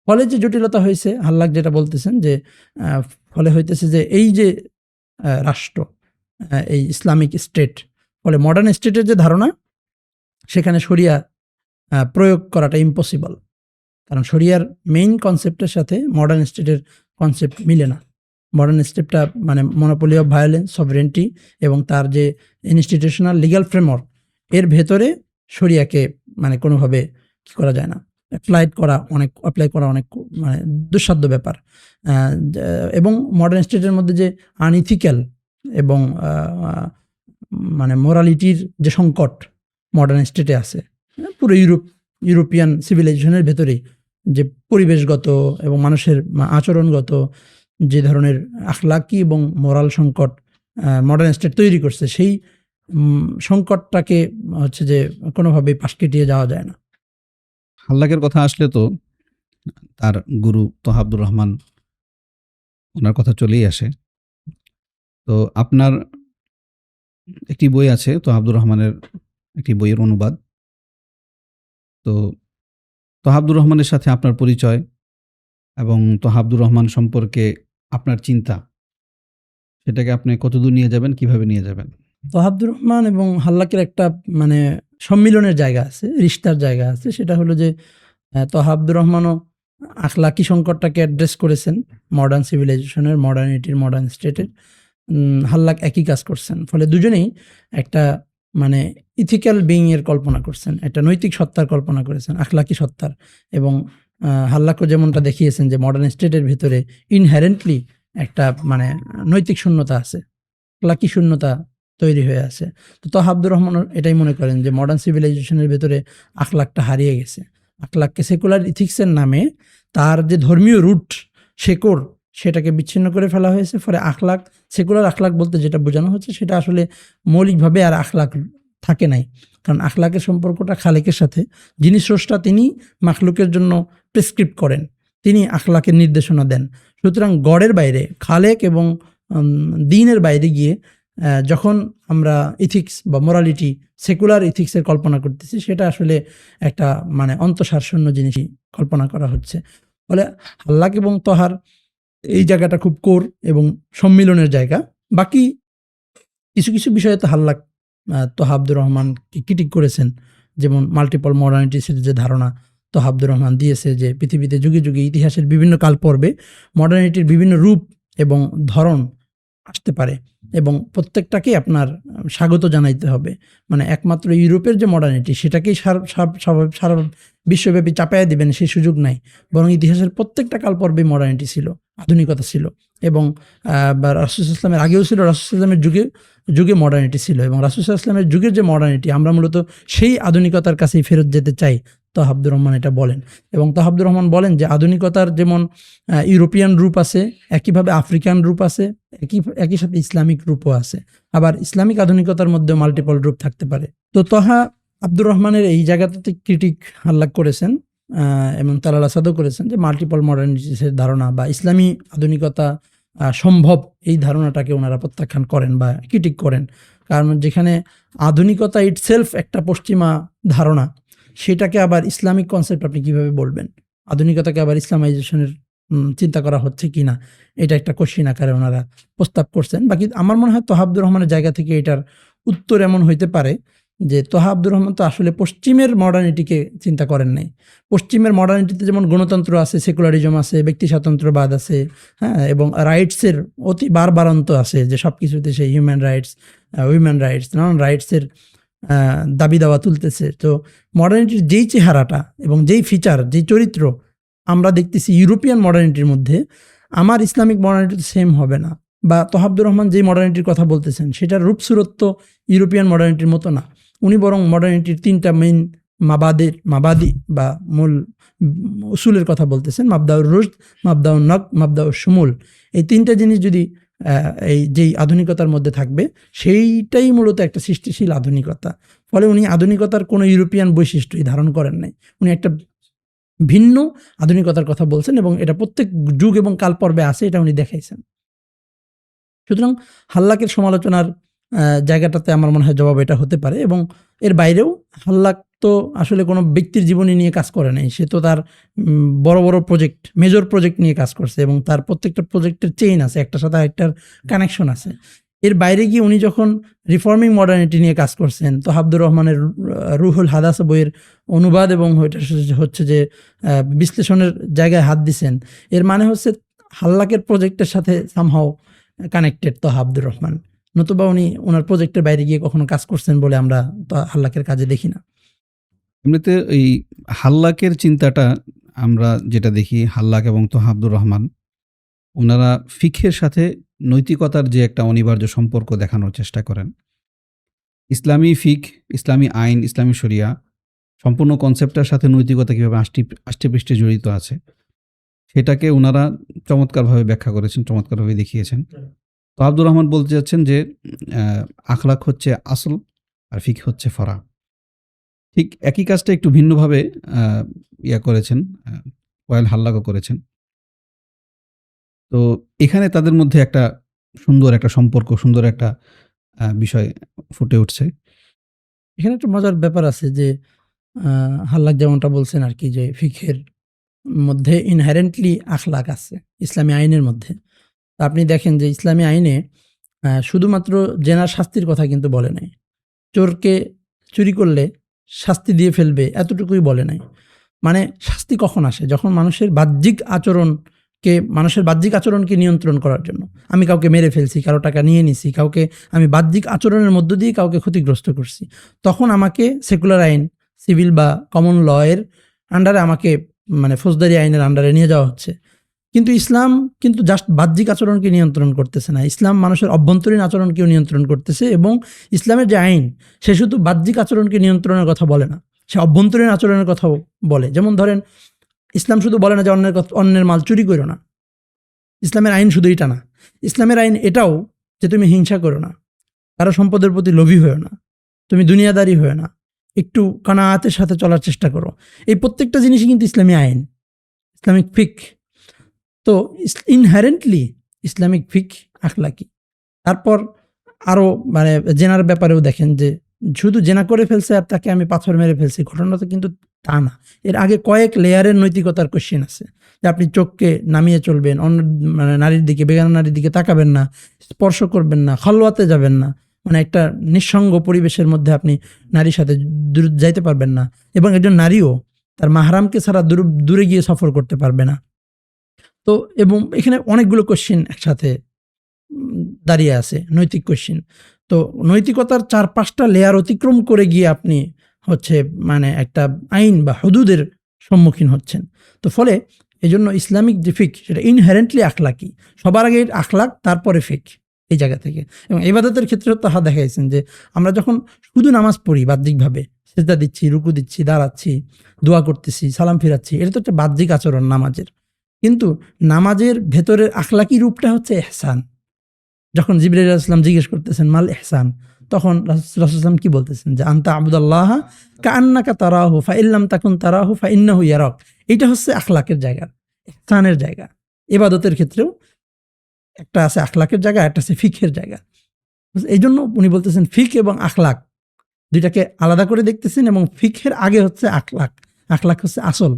S2: ফলে যে জটিলতা হয়েছে, হাল্লাক যেটা বলতেছেন যে ফলে হইতেছে যে এই যে রাষ্ট্র, এই ইসলামিক স্টেট, ফলে মডার্ন স্টেটের যে ধারণা সেখানে শরিয়া প্রয়োগ করাটা ইম্পসিবল, কারণ শরিয়ার মেইন কনসেপ্টের সাথে মডার্ন স্টেটের কনসেপ্ট মিলে না। মডার্ন স্টেটটা মানে মনোপলি অফ ভায়োলেন্স, সভরেন্টি এবং তার যে ইনস্টিটিউশনাল লিগ্যাল ফ্রেমওয়ার্ক, এর ভেতরে শরিয়াকে মানে কোনোভাবে কী করা যায় না, অ্যাপ্লাই করা অনেক মানে দুঃসাধ্য ব্যাপার। এবং মডার্ন স্টেটের মধ্যে যে আনইথিক্যাল এবং মানে মোরালিটির যে সংকট মডার্ন স্টেটে আছে, পুরো ইউরোপিয়ান সিভিলাইজেশনের ভেতরেই যে পরিবেশগত এবং মানুষের আচরণগত যে ধরনের আখলাকি এবং মোরাল সংকট মডার্ন স্টেট তৈরি করছে, সেই সংকটটাকে হচ্ছে যে কোনোভাবেই পাশ কেটিয়ে যাওয়া যায় না।
S1: হাল্লাকের কথা আসলে তো তার গুরু তোহা আব্দুর রহমান, ওনার কথা চলেই আসে। তো আপনার একটি বই আছে তোহা আব্দুর রহমানের, একটি বইয়ের অনুবাদ। তো তোহা আব্দুর রহমানের সাথে আপনার পরিচয় এবং তোহা আব্দুর রহমান সম্পর্কে আপনার চিন্তা, সেটাকে আপনি কতদূর নিয়ে যাবেন, কিভাবে নিয়ে যাবেন?
S2: তোহা আব্দুর রহমান এবং হাল্লাকের একটা মানে সম্মিলনের জায়গা আছে, রিশতার জায়গা আছে। সেটা হলো যে তোহা আব্দুর রহমানও আখলাকি সংকটটাকে অ্যাড্রেস করেছেন, মডার্ন সিভিলাইজেশনের, মডার্নিটির, মডার্ন স্টেটের। হাল্লাক একই কাজ করছেন। ফলে দুজনেই একটা মানে ইথিক্যাল বিইংয়ের কল্পনা করছেন, একটা নৈতিক সত্তার কল্পনা করেছেন, আখলাকি সত্তার। এবং হাল্লাকও যেমনটা দেখিয়েছেন যে মডার্ন স্টেটের ভেতরে ইনহেরেন্টলি একটা মানে নৈতিক শূন্যতা আছে, আখলাকি শূন্যতা তৈরি হয়ে আছে। তো তোহা আব্দুর রহমান এটাই মনে করেন যে মডার্ন সিভিলাইজেশনের ভেতরে আখলাকটা হারিয়ে গেছে। আখলাককে সেকুলার ইথিক্সের নামে তার যে ধর্মীয় রুট, শেকড়, সেটাকে বিচ্ছিন্ন করে ফেলা হয়েছে। ফলে আখলাক, সেকুলার আখলাক বলতে যেটা বোঝানো হচ্ছে, সেটা আসলে মৌলিকভাবে আর আখলাক থাকে নাই। কারণ আখলাকের সম্পর্কটা খালেকের সাথে, যিনি স্রষ্টা তিনি মাখলুকের জন্য প্রেসক্রিপ্ট করেন, তিনি আখলাকের নির্দেশনা দেন। সুতরাং গড়ের বাইরে, খালেক এবং দ্বীনের বাইরে গিয়ে যখন আমরা ইথিক্স বা মোরালিটি, সেকুলার ইথিক্সের কল্পনা করতেছি, সেটা আসলে একটা মানে অন্তঃসারশূন্য জিনিসই কল্পনা করা হচ্ছে। ফলে হাল্লাক এবং তোহার এই জায়গাটা খুব কোর এবং সম্মিলনের জায়গা। বাকি কিছু কিছু বিষয়ে তো হাল্লাক তোহা আব্দুর রহমানকে ক্রিটিক করেছেন, যেমন মাল্টিপল মডার্নিটিসের যে ধারণা তোহা আব্দুর রহমান দিয়েছে, যে পৃথিবীতে যুগে যুগে ইতিহাসের বিভিন্ন কাল পর্বে মডার্নিটির বিভিন্ন রূপ এবং ধরন আসতে পারে এবং প্রত্যেকটাকেই আপনার স্বাগত জানাইতে হবে। মানে একমাত্র ইউরোপের যে মডার্নিটি, সেটাকেই সারা বিশ্বব্যাপী চাপাইয়া দিবেন সেই সুযোগ নাই, বরং ইতিহাসের প্রত্যেকটা কাল পর্বে মডার্নিটি ছিল, আধুনিকতা ছিল। এবং রাসূল সাল্লাল্লাহু আলাইহি ওয়াসাল্লামের আগেও ছিল, রাসূল সাল্লাল্লাহু আলাইহি ওয়াসাল্লামের যুগে মডার্নিটি ছিল, এবং রাসূল সাল্লাল্লাহু আলাইহি ওয়াসাল্লামের যুগের যে মডার্নিটি, আমরা মূলত সেই আধুনিকতার কাছেই ফেরত যেতে চাই। তোহা আব্দুর রহমান এটা বলেন। এবং তোহা আব্দুর রহমান বলেন যে আধুনিকতার যেমন ইউরোপিয়ান রূপ আছে, একইভাবে আফ্রিকান রূপ আছে, একই সাথে ইসলামিক রূপও আছে। আবার ইসলামিক আধুনিকতার মধ্যে মাল্টিপল রূপ থাকতে পারে। তো তোহা আব্দুর রহমানের এই জায়গাটাতে ক্রিটিক হাল্লাক করেছেন এবং তালাল আসাদও করেছেন, যে মাল্টিপল মডার্নিটিসের ধারণা বা ইসলামী আধুনিকতা সম্ভব, এই ধারণাটাকে ওনারা প্রত্যাখ্যান করেন বা ক্রিটিক করেন। কারণ যেখানে আধুনিকতা ইটসেলফ একটা পশ্চিমা ধারণা, সেটাকে আবার ইসলামিক কনসেপ্ট আপনি কিভাবে বলবেন? আধুনিকতাকে আবার ইসলামাইজেশনের চিন্তা করা হচ্ছে কিনা, এটা একটা কোশ্চিন আকারে ওনারা প্রস্তাব করছেন। বাকি আমার মনে হয় তহা আব্দুর রহমানের জায়গা থেকে এটার উত্তর এমন হইতে পারে যে তহা আব্দুর রহমান তো আসলে পশ্চিমের মডার্নিটিকে চিন্তা করেন নাই। পশ্চিমের মডার্নিটিতে যেমন গণতন্ত্র আছে, সেকুলারিজম আছে, ব্যক্তি স্বাতন্ত্র্যবাদ আছে, হ্যাঁ, এবং রাইটসের অতি বারবারন্ত আছে, যে সব কিছুতে সেই হিউম্যান রাইটস, উইমেন রাইটস, নানান রাইটসের দাবি দাওয়া তুলতেছে। তো মডার্নিটির যেই চেহারাটা এবং যেই ফিচার, যেই চরিত্র আমরা দেখতেছি ইউরোপিয়ান মডার্নিটির মধ্যে, আমার ইসলামিক মডার্নিটি সেম হবে না। বা তহা আব্দুর রহমান যেই মডার্নিটির কথা বলতেছেন সেটার রূপসুরত্ব ইউরোপিয়ান মডার্নিটির মতো না। উনি বরং মডার্নিটির 3টা মেইন মাবাদি বা মূল উসুলের কথা বলতেছেন, মাবদাউর রুশদ, মাবদাউন নক, মাবদাউর শুমুল। এই 3টা জিনিস যদি এই যেই আধুনিকতার মধ্যে থাকবে, সেইটাই মূলত একটা সৃষ্টিশীল আধুনিকতা। ফলে উনি আধুনিকতার কোনো ইউরোপিয়ান বৈশিষ্ট্যই ধারণ করেন নাই, উনি একটা ভিন্ন আধুনিকতার কথা বলছেন, এবং এটা প্রত্যেক যুগ এবং কাল পর্বে আছে, এটা উনি দেখাইছেন। সুতরাং হাল্লাকের সমালোচনার জায়গাটাতে আমার মনে হয় জবাব এটা হতে পারে। এবং এর বাইরেও হাল্লাক তো আসলে কোনো ব্যক্তির জীবনী নিয়ে কাজ করে নাই, সে তো তার বড় বড় প্রজেক্ট, মেজর প্রজেক্ট নিয়ে কাজ করছে, এবং তার প্রত্যেকটা প্রজেক্টের চেইন আছে, একটার সাথে আরেকটার কানেকশন আছে। এর বাইরে গিয়ে উনি যখন রিফর্মিং মডার্নিটি নিয়ে কাজ করছেন, তো আব্দুর রহমানের রুহুল হাদাস বইয়ের অনুবাদ এবং হচ্ছে যে বিশ্লেষণের জায়গায় হাত দিছেন, এর মানে হচ্ছে হাল্লাকের প্রজেক্টের সাথে সামহাও কানেক্টেড তো আব্দুর রহমান, নতুবা উনি ওনার প্রজেক্টের বাইরে গিয়ে কখনো কাজ করছেন বলে আমরা তো হাল্লাকের কাজে দেখি না।
S1: এমনিতে এই হাল্লাকের চিন্তাটা আমরা যেটা দেখি, হাল্লাক এবং তহা আব্দুর রহমান ওনারা ফিকহের সাথে নৈতিকতার যে একটা অনিবার্য সম্পর্ক দেখানোর চেষ্টা করেন। ইসলামী ফিক, ইসলামী আইন, ইসলামী শরিয়া সম্পূর্ণ কনসেপ্টটার সাথে নৈতিকতা কীভাবে আষ্টেপৃষ্ঠে জড়িত আছে সেটাকে ওনারা চমৎকারভাবে ব্যাখ্যা করেছেন, চমৎকারভাবে দেখিয়েছেন। তো আব্দুর রহমান বলতে চাচ্ছেন যে আখলাক হচ্ছে আসল আর ফিক হচ্ছে ফরা। ঠিক একই কাজটা একটু ভিন্নভাবে করেছেন, ওয়াইল হাল্লাকও করেছেন। তো এখানে তাদের মধ্যে একটা সুন্দর একটা সম্পর্ক, সুন্দর একটা বিষয় ফুটে উঠছে।
S2: এখানে একটা মজার ব্যাপার আছে যে হাল্লাক যেমনটা বলছেন আর কি, যে ফিকহের মধ্যে ইনহেরেন্টলি আখলাক আছে ইসলামী আইনের মধ্যে। তো আপনি দেখেন যে ইসলামী আইনে শুধুমাত্র জেনার শাস্তির কথা কিন্তু বলে নাই, চোরকে চুরি করলে শাস্তি দিয়ে ফেলবে এতটুকুই বলে নাই। মানে শাস্তি কখন আসে? যখন মানুষের বাহ্যিক আচরণকে নিয়ন্ত্রণ করার জন্য। আমি কাউকে মেরে ফেলছি, কারো টাকা নিয়ে নিছি, কাউকে আমি বাহ্যিক আচরণের মধ্য দিয়ে কাউকে ক্ষতিগ্রস্ত করছি, তখন আমাকে সেকুলার আইন, সিভিল বা কমন ল এর আন্ডারে আমাকে, মানে ফৌজদারি আইনের আন্ডারে নিয়ে যাওয়া হচ্ছে। কিন্তু ইসলাম কিন্তু জাস্ট বাহ্যিক আচরণকে নিয়ন্ত্রণ করতেছে না, ইসলাম মানুষের অভ্যন্তরীণ আচরণকেও নিয়ন্ত্রণ করতেছে। এবং ইসলামের যে আইন, সে শুধু বাহ্যিক আচরণকে নিয়ন্ত্রণের কথা বলে না, সে অভ্যন্তরীণ আচরণের কথাও বলে। যেমন ধরেন, ইসলাম শুধু বলে না যে অন্যের মাল চুরি করো না, ইসলামের আইন শুধু এটা না, ইসলামের আইন এটাও যে তুমি হিংসা করো না, কারো সম্পদের প্রতি লোভী হয়েও না, তুমি দুনিয়াদারি হয়ে না, একটু কানাআতের সাথে চলার চেষ্টা করো। এই প্রত্যেকটা জিনিসই কিন্তু ইসলামী আইন, ইসলামিক ফিক। তো ইনহারেন্টলি ইসলামিক ফিক আখলাকি। তারপর আরও মানে জেনার ব্যাপারেও দেখেন যে শুধু জেনা করে ফেলছে আর তাকে আমি পাথর মেরে ফেলছি, ঘটনাটা কিন্তু তা না। এর আগে কয়েক লেয়ারের নৈতিকতার কোশ্চেন আছে, যে আপনি চোখকে নামিয়ে চলবেন, অন্য মানে নারীর দিকে, বেগানা নারীর দিকে তাকাবেন না, স্পর্শ করবেন না, খলওয়াতে যাবেন না, মানে একটা নিঃসঙ্গ পরিবেশের মধ্যে আপনি নারীর সাথে যাইতে পারবেন না, এবং একজন নারীও তার মাহরামকে ছাড়া দূরে গিয়ে সফর করতে পারবে না। তো এবং এখানে অনেকগুলো কোশ্চেন একসাথে দাঁড়িয়ে আছে, নৈতিক কোশ্চেন। তো নৈতিকতার 4-5টা লেয়ার অতিক্রম করে গিয়ে আপনি হচ্ছে মানে একটা আইন বা হুদুদের সম্মুখীন হচ্ছেন। তো ফলে এই জন্য ইসলামিক যে ফিক, সেটা ইনহেরেন্টলি আখলাকি, সবার আগে আখলাক, তারপরে ফিক, এই জায়গা থেকে। এবং ইবাদতের ক্ষেত্রে তাহা দেখাইছেন যে আমরা যখন শুধু নামাজ পড়ি বাহ্যিকভাবে, সেজদা দিচ্ছি, রুকু দিচ্ছি, দাঁড়াচ্ছি, দোয়া করতেছি, সালাম ফিরাচ্ছি, এটা তো একটা বাহ্যিক আচরণ নামাজের। কিন্তু নামাজের ভেতরের আখলাকি রূপটা হচ্ছে ইহসান। যখন জিবরাইল আলাইহিস সালাম জিজ্ঞেস করতেছেন মাল ইহসান, তখন রাসূলুল্লাহ সাল্লাল্লাহু আলাইহি ওয়াসাল্লাম কি বলতেছেন, যে আনতা আবুদাল্লাহ কাআন্নাকা তারাহু ফাইল্লাম তাকুন তারাহু ফাইন্নাহু ইয়ারাক। এটা হচ্ছে আখলাকের জায়গা, ইহসানের জায়গা। ইবাদতের ক্ষেত্রেও একটা আছে আখলাকের জায়গা, একটা আছে ফিকহের জায়গা। এই জন্য উনি বলতেছেন ফিক এবং আখলাক দুইটাকে আলাদা করে দেখতেছেন, এবং ফিকের আগে হচ্ছে আখলাক, আখলাক হচ্ছে আসল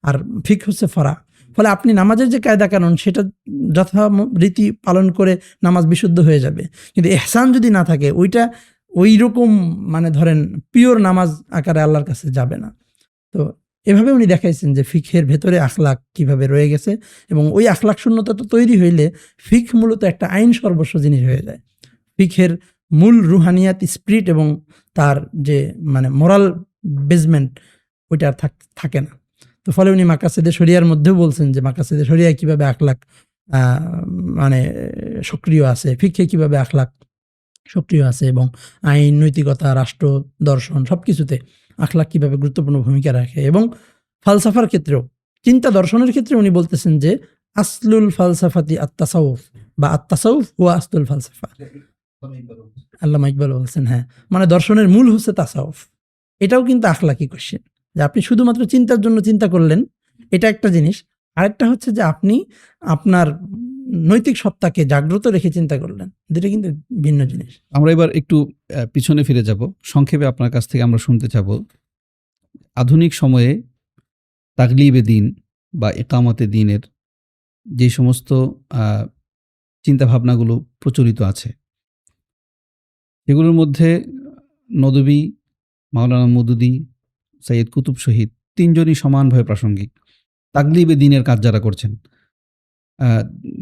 S2: আর ফিক হচ্ছে ফরা। ফলে আপনি নামাজের যে কায়দা কানুন সেটা যথারীতি পালন করে নামাজ বিশুদ্ধ হয়ে যাবে, কিন্তু এহসান যদি না থাকে ওইটা ওই রকম মানে ধরেন পিওর নামাজ আকারে আল্লাহর কাছে যাবে না। তো এভাবে উনি দেখাইছেন যে ফিকের ভেতরে আখলাক কিভাবে রয়ে গেছে, এবং ওই আখলাক শূন্যতা তো তৈরি হইলে ফিক মূলত একটা আইন সর্বস্ব জিনিস হয়ে যায়। ফিকের মূল রুহানিয়াত স্পিরিট এবং তার যে মানে মোরাল বেসমেন্ট ওইটা আর থাকে না। তো ফলে উনি মাকাসেদে শরিয়ার মধ্যেও বলছেন যে মাকাসেদে শরিয়ায় কিভাবে আখলাক মানে সক্রিয় আছে, ফিকে কিভাবে আখলাক সক্রিয় আছে, এবং আইন, নৈতিকতা, রাষ্ট্র, দর্শন সবকিছুতে আখলাক কিভাবে গুরুত্বপূর্ণ ভূমিকা রাখে। এবং ফালসাফার ক্ষেত্রেও, চিন্তা দর্শনের ক্ষেত্রে উনি বলতেছেন যে আসলুল ফালসাফাতি আত-তাসাউফ বা আত-তাসাউফ হুয়া আসলুল ফালসাফা। আল্লামা ইকবাল বলছেন, হ্যাঁ, মানে দর্শনের মূল হচ্ছে তাসাউফ। এটাও কিন্তু আখলাকি কোশ্চেন, যে আপনি শুধুমাত্র চিন্তার জন্য চিন্তা করলেন, এটা একটা জিনিস। আরেকটা হচ্ছে যে আপনি আপনার নৈতিক সত্তাকে জাগ্রত রেখে চিন্তা করলেন, দুটো কিন্তু ভিন্ন জিনিস।
S1: আমরা এবার একটু পিছনে ফিরে যাব। সংক্ষেপে আপনার কাছ থেকে আমরা শুনতে চাব আধুনিক সময়ে তাগলিবে দিন বা একামতে দিনের যে সমস্ত চিন্তাভাবনাগুলো প্রচলিত আছে সেগুলোর মধ্যে নদভী, মাওলানা মওদুদী, সৈয়দ কুতুব শহীদ তিনজনই সমানভাবে প্রাসঙ্গিক। তাগলিবে দিনের কাজ যারা করছেন,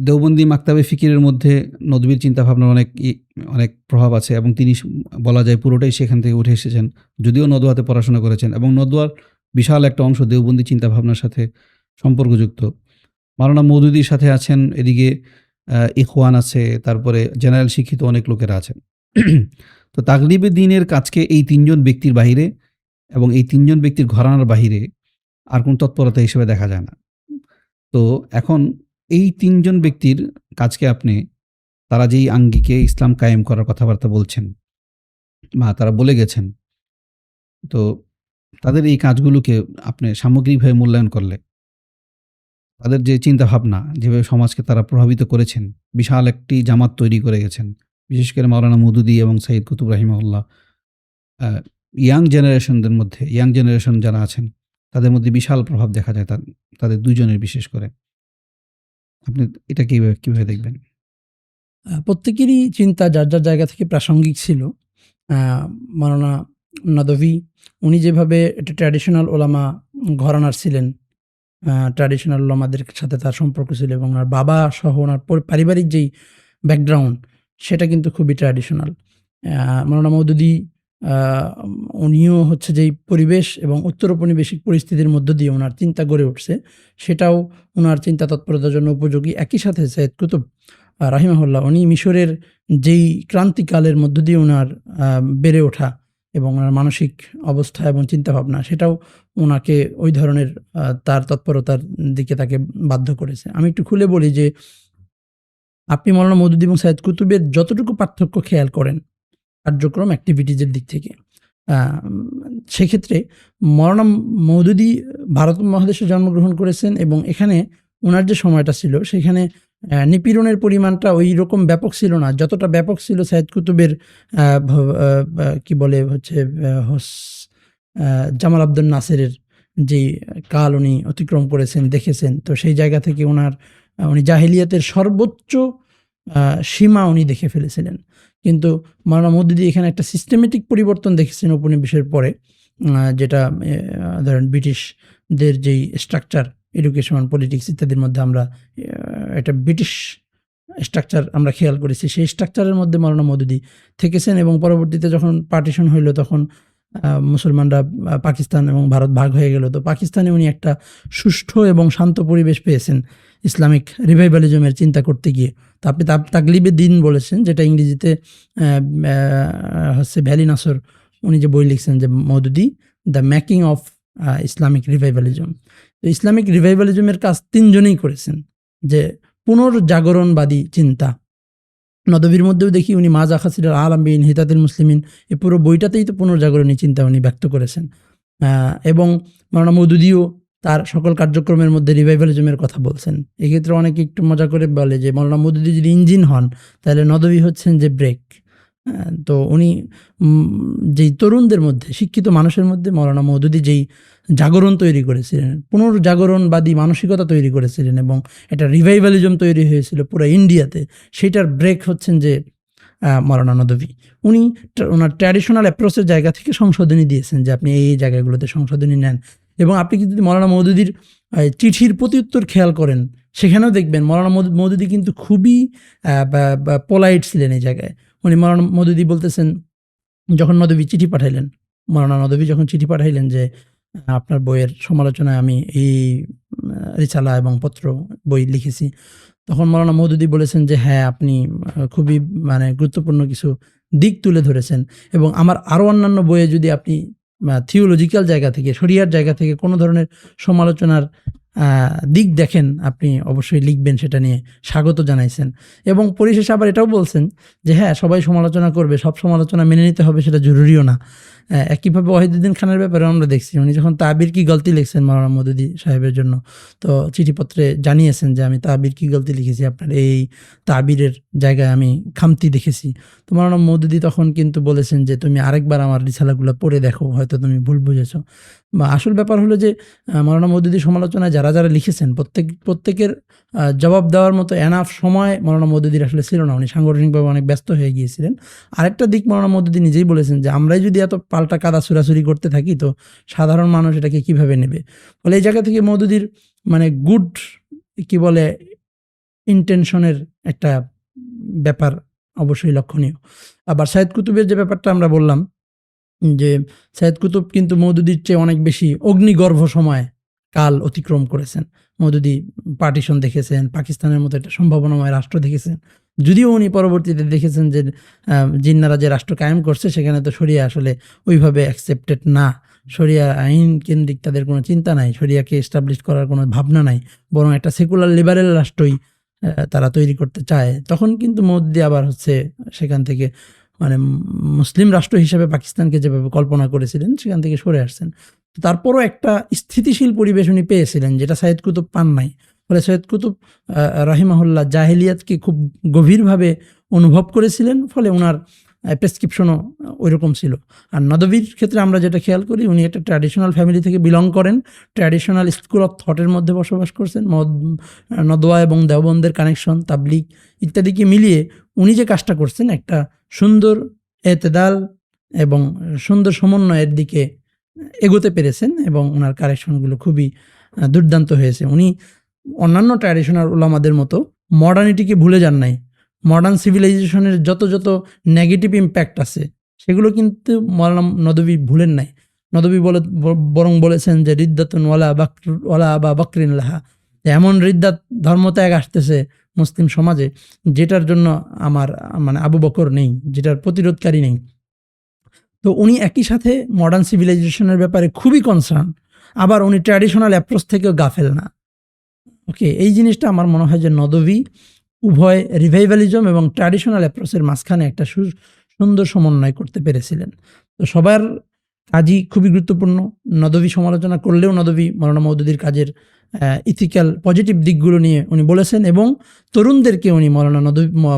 S1: দেওবন্দি মাকতাবে ফিকিরের মধ্যে নদভীর চিন্তাভাবনার অনেক প্রভাব আছে, এবং তিনি বলা যায় পুরোটাই সেখান থেকে উঠে এসেছেন, যদিও নদওয়াতে পড়াশোনা করেছেন, এবং নদওয়ার বিশাল একটা অংশ দেওবন্দি চিন্তাভাবনার সাথে সম্পর্কযুক্ত। মাওলানা মওদুদীর সাথে আছেন এদিকে ইখওয়ান আছে, তারপরে জেনারেল শিক্ষিত অনেক লোকেরা আছেন। তো তাগলিবে দিনের কাজকে এই তিনজন ব্যক্তির বাহিরে এবং এই তিনজন ব্যক্তির ঘরানার বাহিরে আর কোন তৎপরতা হিসেবে দেখা যায় না। তো এখন এই তিনজন ব্যক্তির কাজকে আপনি, তারা যেই আঙ্গিকে ইসলাম কায়েম করার কথাবার্তা বলছেন বা তারা বলে গেছেন, তো তাদের এই কাজগুলোকে আপনি সামগ্রিকভাবে মূল্যায়ন করলে তাদের যে চিন্তাভাবনা, যেভাবে সমাজকে তারা প্রভাবিত করেছেন, বিশাল একটি জামাত তৈরি করে গেছেন, বিশেষ করে মাওলানা মওদুদী এবং সৈয়দ কুতুব রাহিমাহুল্লাহ, ইয়াং জেনারেশন যারা আছেন তাদের মধ্যে বিশাল প্রভাব দেখা যায় তাদের দুইজনের বিশেষ করে। আপনি এটা কিভাবে দেখবেন?
S2: প্রত্যেকেরই চিন্তা যার যার জায়গা থেকে প্রাসঙ্গিক ছিল। মাওলানা নদভী উনি যেভাবে একটা ট্র্যাডিশনাল ওলামা ঘরানার ছিলেন, ট্র্যাডিশনাল ওলামাদের সাথে তার সম্পর্ক ছিল, এবং ওনার বাবা সহ ওনার পারিবারিক যেই ব্যাকগ্রাউন্ড সেটা কিন্তু খুবই ট্র্যাডিশনাল। মাওলানা মওদুদী উনিও হচ্ছে যেই পরিবেশ এবং উত্তর ঔপনিবেশিক পরিস্থিতির মধ্য দিয়ে ওনার চিন্তা গড়ে উঠছে, সেটাও ওনার চিন্তা তৎপরতার জন্য উপযোগী। একই সাথে সৈয়দ কুতুব রাহিমাহুল্লাহ উনি মিশরের যেই ক্রান্তিকালের মধ্য দিয়ে ওনার বেড়ে ওঠা এবং ওনার মানসিক অবস্থা এবং চিন্তাভাবনা, সেটাও ওনাকে ওই ধরনের তার তৎপরতার দিকে তাকে বাধ্য করেছে। আমি একটু খুলে বলি যে আপনি মাওলানা মওদুদী এবং সৈয়দ কুতুবের যতটুকু পার্থক্য খেয়াল করেন কার্যক্রম অ্যাক্টিভিটিজের দিক থেকে, সেক্ষেত্রে মাওলানা মওদুদী ভারত মহাদেশে জন্মগ্রহণ করেছেন, এবং এখানে ওনার যে সময়টা ছিল সেখানে নিপীড়নের পরিমাণটা ওই রকম ব্যাপক ছিল না যতটা ব্যাপক ছিল সৈয়দ কুতুবের কি বলে হচ্ছে জামাল আব্দুল নাসেরের যেই কাল উনি অতিক্রম করেছেন, দেখেছেন। তো সেই জায়গা থেকে উনি জাহিলিয়াতের সর্বোচ্চ সীমা উনি দেখে ফেলেছিলেন। কিন্তু মাওলানা মওদুদী এখানে একটা সিস্টেমেটিক পরিবর্তন দেখেছেন উপনিবেশের পরে, যেটা ধরেন ব্রিটিশদের যেই স্ট্রাকচার, এডুকেশন, পলিটিক্স ইত্যাদির মধ্যে আমরা একটা ব্রিটিশ স্ট্রাকচার আমরা খেয়াল করেছি, সেই স্ট্রাকচারের মধ্যে মাওলানা মওদুদী থেকেছেন। এবং পরবর্তীতে যখন পার্টিশন হইল তখন মুসলমানরা পাকিস্তান এবং ভারত ভাগ হয়ে গেল, তো পাকিস্তানে উনি একটা সুষ্ঠু এবং শান্ত পরিবেশ পেয়েছেন ইসলামিক রিভাইভালিজমের চিন্তা করতে গিয়ে। তো আপনি তাগলিবে দিন বলেছেন, যেটা ইংরেজিতে হচ্ছে ভ্যালি নাসর উনি যে বই লিখছেন যে Maududi the making of Islamic revivalism. তো ইসলামিক রিভাইভালিজমের কাজ তিনজনেই করেছেন, যে পুনর্জাগরণবাদী চিন্তা। নদভীর মধ্যেও দেখি উনি মাজা খাসিরাল আলাম বিন হিতাতুল মুসলিমিন, এই পুরো বইটাতেই তো পুনর্জাগরণী চিন্তা উনি ব্যক্ত করেছেন। এবং মাওলানা মওদুদীও তার সকল কার্যক্রমের মধ্যে রিভাইভালিজমের কথা বলছেন। এক্ষেত্রে অনেকে একটু মজা করে বলে যে মাওলানা মওদুদী যদি ইঞ্জিন হন তাহলে নদভী হচ্ছেন যে ব্রেক। তো উনি যেই তরুণদের মধ্যে, শিক্ষিত মানুষের মধ্যে মৌলানা মওদুদী যেই জাগরণ তৈরি করেছিলেন, পুনর্জাগরণবাদী মানসিকতা তৈরি করেছিলেন এবং একটা রিভাইভালিজম তৈরি হয়েছিল পুরো ইন্ডিয়াতে, সেইটার ব্রেক হচ্ছেন যে মৌলানা নদভী। উনি ওনার ট্র্যাডিশনাল অ্যাপ্রোচের জায়গা থেকে সংশোধনী দিয়েছেন যে আপনি এই জায়গাগুলোতে সংশোধনী নেন। এবং আপনি যদি মৌলানা মওদুদীর চিঠির প্রত্যুত্তর খেয়াল করেন, সেখানেও দেখবেন মৌলানা মওদুদী কিন্তু খুবই পোলাইট ছিলেন এই জায়গায়। উনি মৌলানা মওদুদী বলতেছেন, যখন নদভী চিঠি পাঠাইলেন, মৌলানা নদভী যখন চিঠি পাঠাইলেন যে আপনার বইয়ের সমালোচনায় আমি এই রিসালা এবং পত্র বই লিখেছি, তখন মৌলানা মওদুদী বলেছেন যে হ্যাঁ, আপনি খুবই গুরুত্বপূর্ণ কিছু দিক তুলে ধরেছেন এবং আমার আরও অন্যান্য বইয়ে যদি আপনি থিওলজিক্যাল জায়গা থেকে, শরিয়ার জায়গা থেকে কোনো ধরনের সমালোচনার দিক দেখেন, আপনি অবশ্যই লিখবেন, সেটা নিয়ে স্বাগত জানাইছেন। এবং পরিশেষে আবার এটাও বলছেন যে হ্যাঁ, সবাই সমালোচনা করবে, সব সমালোচনা মেনে নিতে হবে সেটা জরুরিও না। একইভাবে ওয়াহিদুদ্দিন খানের ব্যাপারে আমরা দেখছি, উনি যখন তাবির কি গলতি লিখছেন মৌলানা মওদুদী সাহেবের জন্য, তো চিঠিপত্রে জানিয়েছেন যে আমি তাবির কি গলতি লিখেছি, আপনার এই তাবিরের জায়গায় আমি খামতি দেখেছি। তো মৌলানা মওদুদী তখন কিন্তু বলেছেন যে তুমি আরেকবার আমার রিসালাগুলো পড়ে দেখো, হয়তো তুমি ভুল বুঝেছ। বা আসল ব্যাপার হলো যে মৌলানা মওদুদী সমালোচনায় যারা যারা লিখেছেন প্রত্যেকের জবাব দেওয়ার মতো এনাফ সময় মৌলানা মওদুদীর আসলে ছিল না, উনি সাংগঠনিকভাবে অনেক ব্যস্ত হয়ে গিয়েছিলেন। আরেকটা দিক মৌলানা মওদুদী নিজেই বলেছেন যে আমরাই যদি এত পাল্টা কাদা ছুরাছুরি করতে থাকি তো সাধারণ মানুষ এটাকে কিভাবে নেবে। ফলে এই জায়গা থেকে মওদুদীর গুড কি বলে ইন্টেনশনের একটা ব্যাপার অবশ্যই লক্ষণীয়। আবার সাইয়েদ কুতুবের যে ব্যাপারটা আমরা বললাম, যে সাইয়েদ কুতুব কিন্তু মওদুদীর চেয়ে অনেক বেশি অগ্নিগর্ভ সময় কাল অতিক্রম করেছেন। মওদুদী পার্টিশন দেখেছেন, পাকিস্তানের মতো একটা সম্ভাবনাময় রাষ্ট্র দেখেছেন, যদিও উনি পরবর্তীতে দেখেছেন যে জিন্নারা যে রাষ্ট্র কায়েম করছে সেখানে তো শরিয়া আসলে ওইভাবে অ্যাকসেপ্টেড না, শরিয়া আইন কেন্দ্রিক তাদের কোনো চিন্তা নাই, শরিয়াকে এস্টাবলিশ করার কোনো ভাবনা নাই, বরং একটা সেকুলার লিবারেল রাষ্ট্রই তারা তৈরি করতে চায়। তখন কিন্তু মওদুদী আবার সেখান থেকে মুসলিম রাষ্ট্র হিসেবে পাকিস্তানকে যেভাবে কল্পনা করেছিলেন সেখান থেকে সরে আসছেন। তারপরও একটা স্থিতিশীল পরিবেশ উনি পেয়েছিলেন, যেটা সাইয়েদ কুতুব পান নাই। ফলে সাইয়েদ কুতুব রাহিমাহুল্লাহ জাহেলিয়াতকে খুব গভীরভাবে অনুভব করেছিলেন, ফলে ওনার প্রেসক্রিপশনও ওই রকম ছিল। আর নদভীর ক্ষেত্রে আমরা যেটা খেয়াল করি, উনি একটা ট্র্যাডিশনাল ফ্যামিলি থেকে বিলং করেন, ট্র্যাডিশনাল স্কুল অফ থটের মধ্যে বসবাস করছেন। নদওয়া এবং দেওবন্দের কানেকশন, তাবলিগ ইত্যাদিকে মিলিয়ে উনি যে কাজটা করছেন, একটা সুন্দর এতেদাল এবং সুন্দর সমন্বয়ের দিকে এগোতে পেরেছেন এবং ওনার কারেকশনগুলো খুবই দুর্দান্ত হয়েছে। উনি অন্যান্য ট্র্যাডিশনাল উলামাদের মতো মডার্নিটিকে ভুলে যান নাই। মডার্ন সিভিলাইজেশনের যত নেগেটিভ ইম্প্যাক্ট আছে সেগুলো কিন্তু মৌলানা নদভী ভুলেন নাই। নদভী বরং বলেছেন যে রিদ্দাতুন ওয়ালা আবা বকরিন লাহা, এমন রিদ্দাত ধর্মত্যাগ আসতেছে মুসলিম সমাজে যেটার জন্য আমার আবু বকর নেই, যেটার প্রতিরোধকারী নেই। তো উনি একই সাথে মডার্ন সিভিলাইজেশনের ব্যাপারে খুবই কনসার্ন, আবার উনি ট্র্যাডিশনাল অ্যাপ্রোচ থেকেও গাফেল না। ওকে, এই জিনিসটা আমার মনে হয় যে নদভী উভয় রিভাইভালিজম এবং ট্র্যাডিশনাল অ্যাপ্রোচের মাঝখানে একটা সুন্দর সমন্বয় করতে পেরেছিলেন। তো সবার কাজই খুবই গুরুত্বপূর্ণ। নদভী সমালোচনা করলেও নদভী মৌলানা মওদুদীর কাজের ইথিক্যাল পজিটিভ দিকগুলো নিয়ে উনি বলেছেন এবং তরুণদেরকে উনি মৌলানা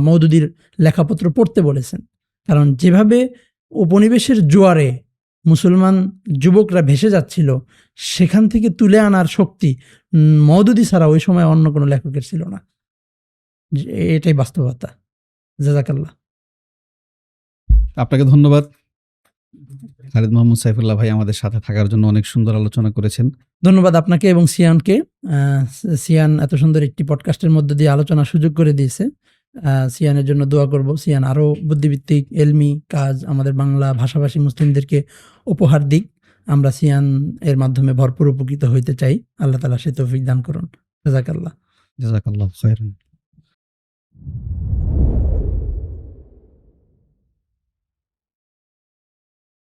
S2: মওদুদীর লেখাপত্র পড়তে বলেছেন। কারণ যেভাবে উপনিবেশের জোয়ারে মুসলমান যুবকরা ভেসে যাচ্ছিল, সেখান থেকে তুলে আনার শক্তি মওদুদী ছাড়া ওই সময় অন্য কোনো লেখকের ছিল না। এটাই বাস্তবতা। জাযাকাল্লাহ।
S1: আপনাকে ধন্যবাদ খালিদ মাহমুদ সাইফুল্লাহ ভাই, আমাদের সাথে থাকার জন্য অনেক সুন্দর আলোচনা করেছেন।
S2: ধন্যবাদ আপনাকে এবং সিয়ানকে। সিয়ান এত সুন্দর একটি পডকাস্টের মধ্যে দিয়ে আলোচনার সুযোগ করে দিয়েছে। সিয়ানের জন্য দোয়া করব, সিয়ান আরও বুদ্ধিভিত্তিক এলমি কাজ আমাদের বাংলা ভাষাভাষী মুসলিমদেরকে উপহার দিক। আমরা সিয়ান এর মাধ্যমে ভরপুর উপকৃত হইতে চাই। আল্লাহ তাআলা সে তৌফিক দান করুন। জাযাকাল্লাহ।
S1: জাযাকাল্লাহু খায়রান।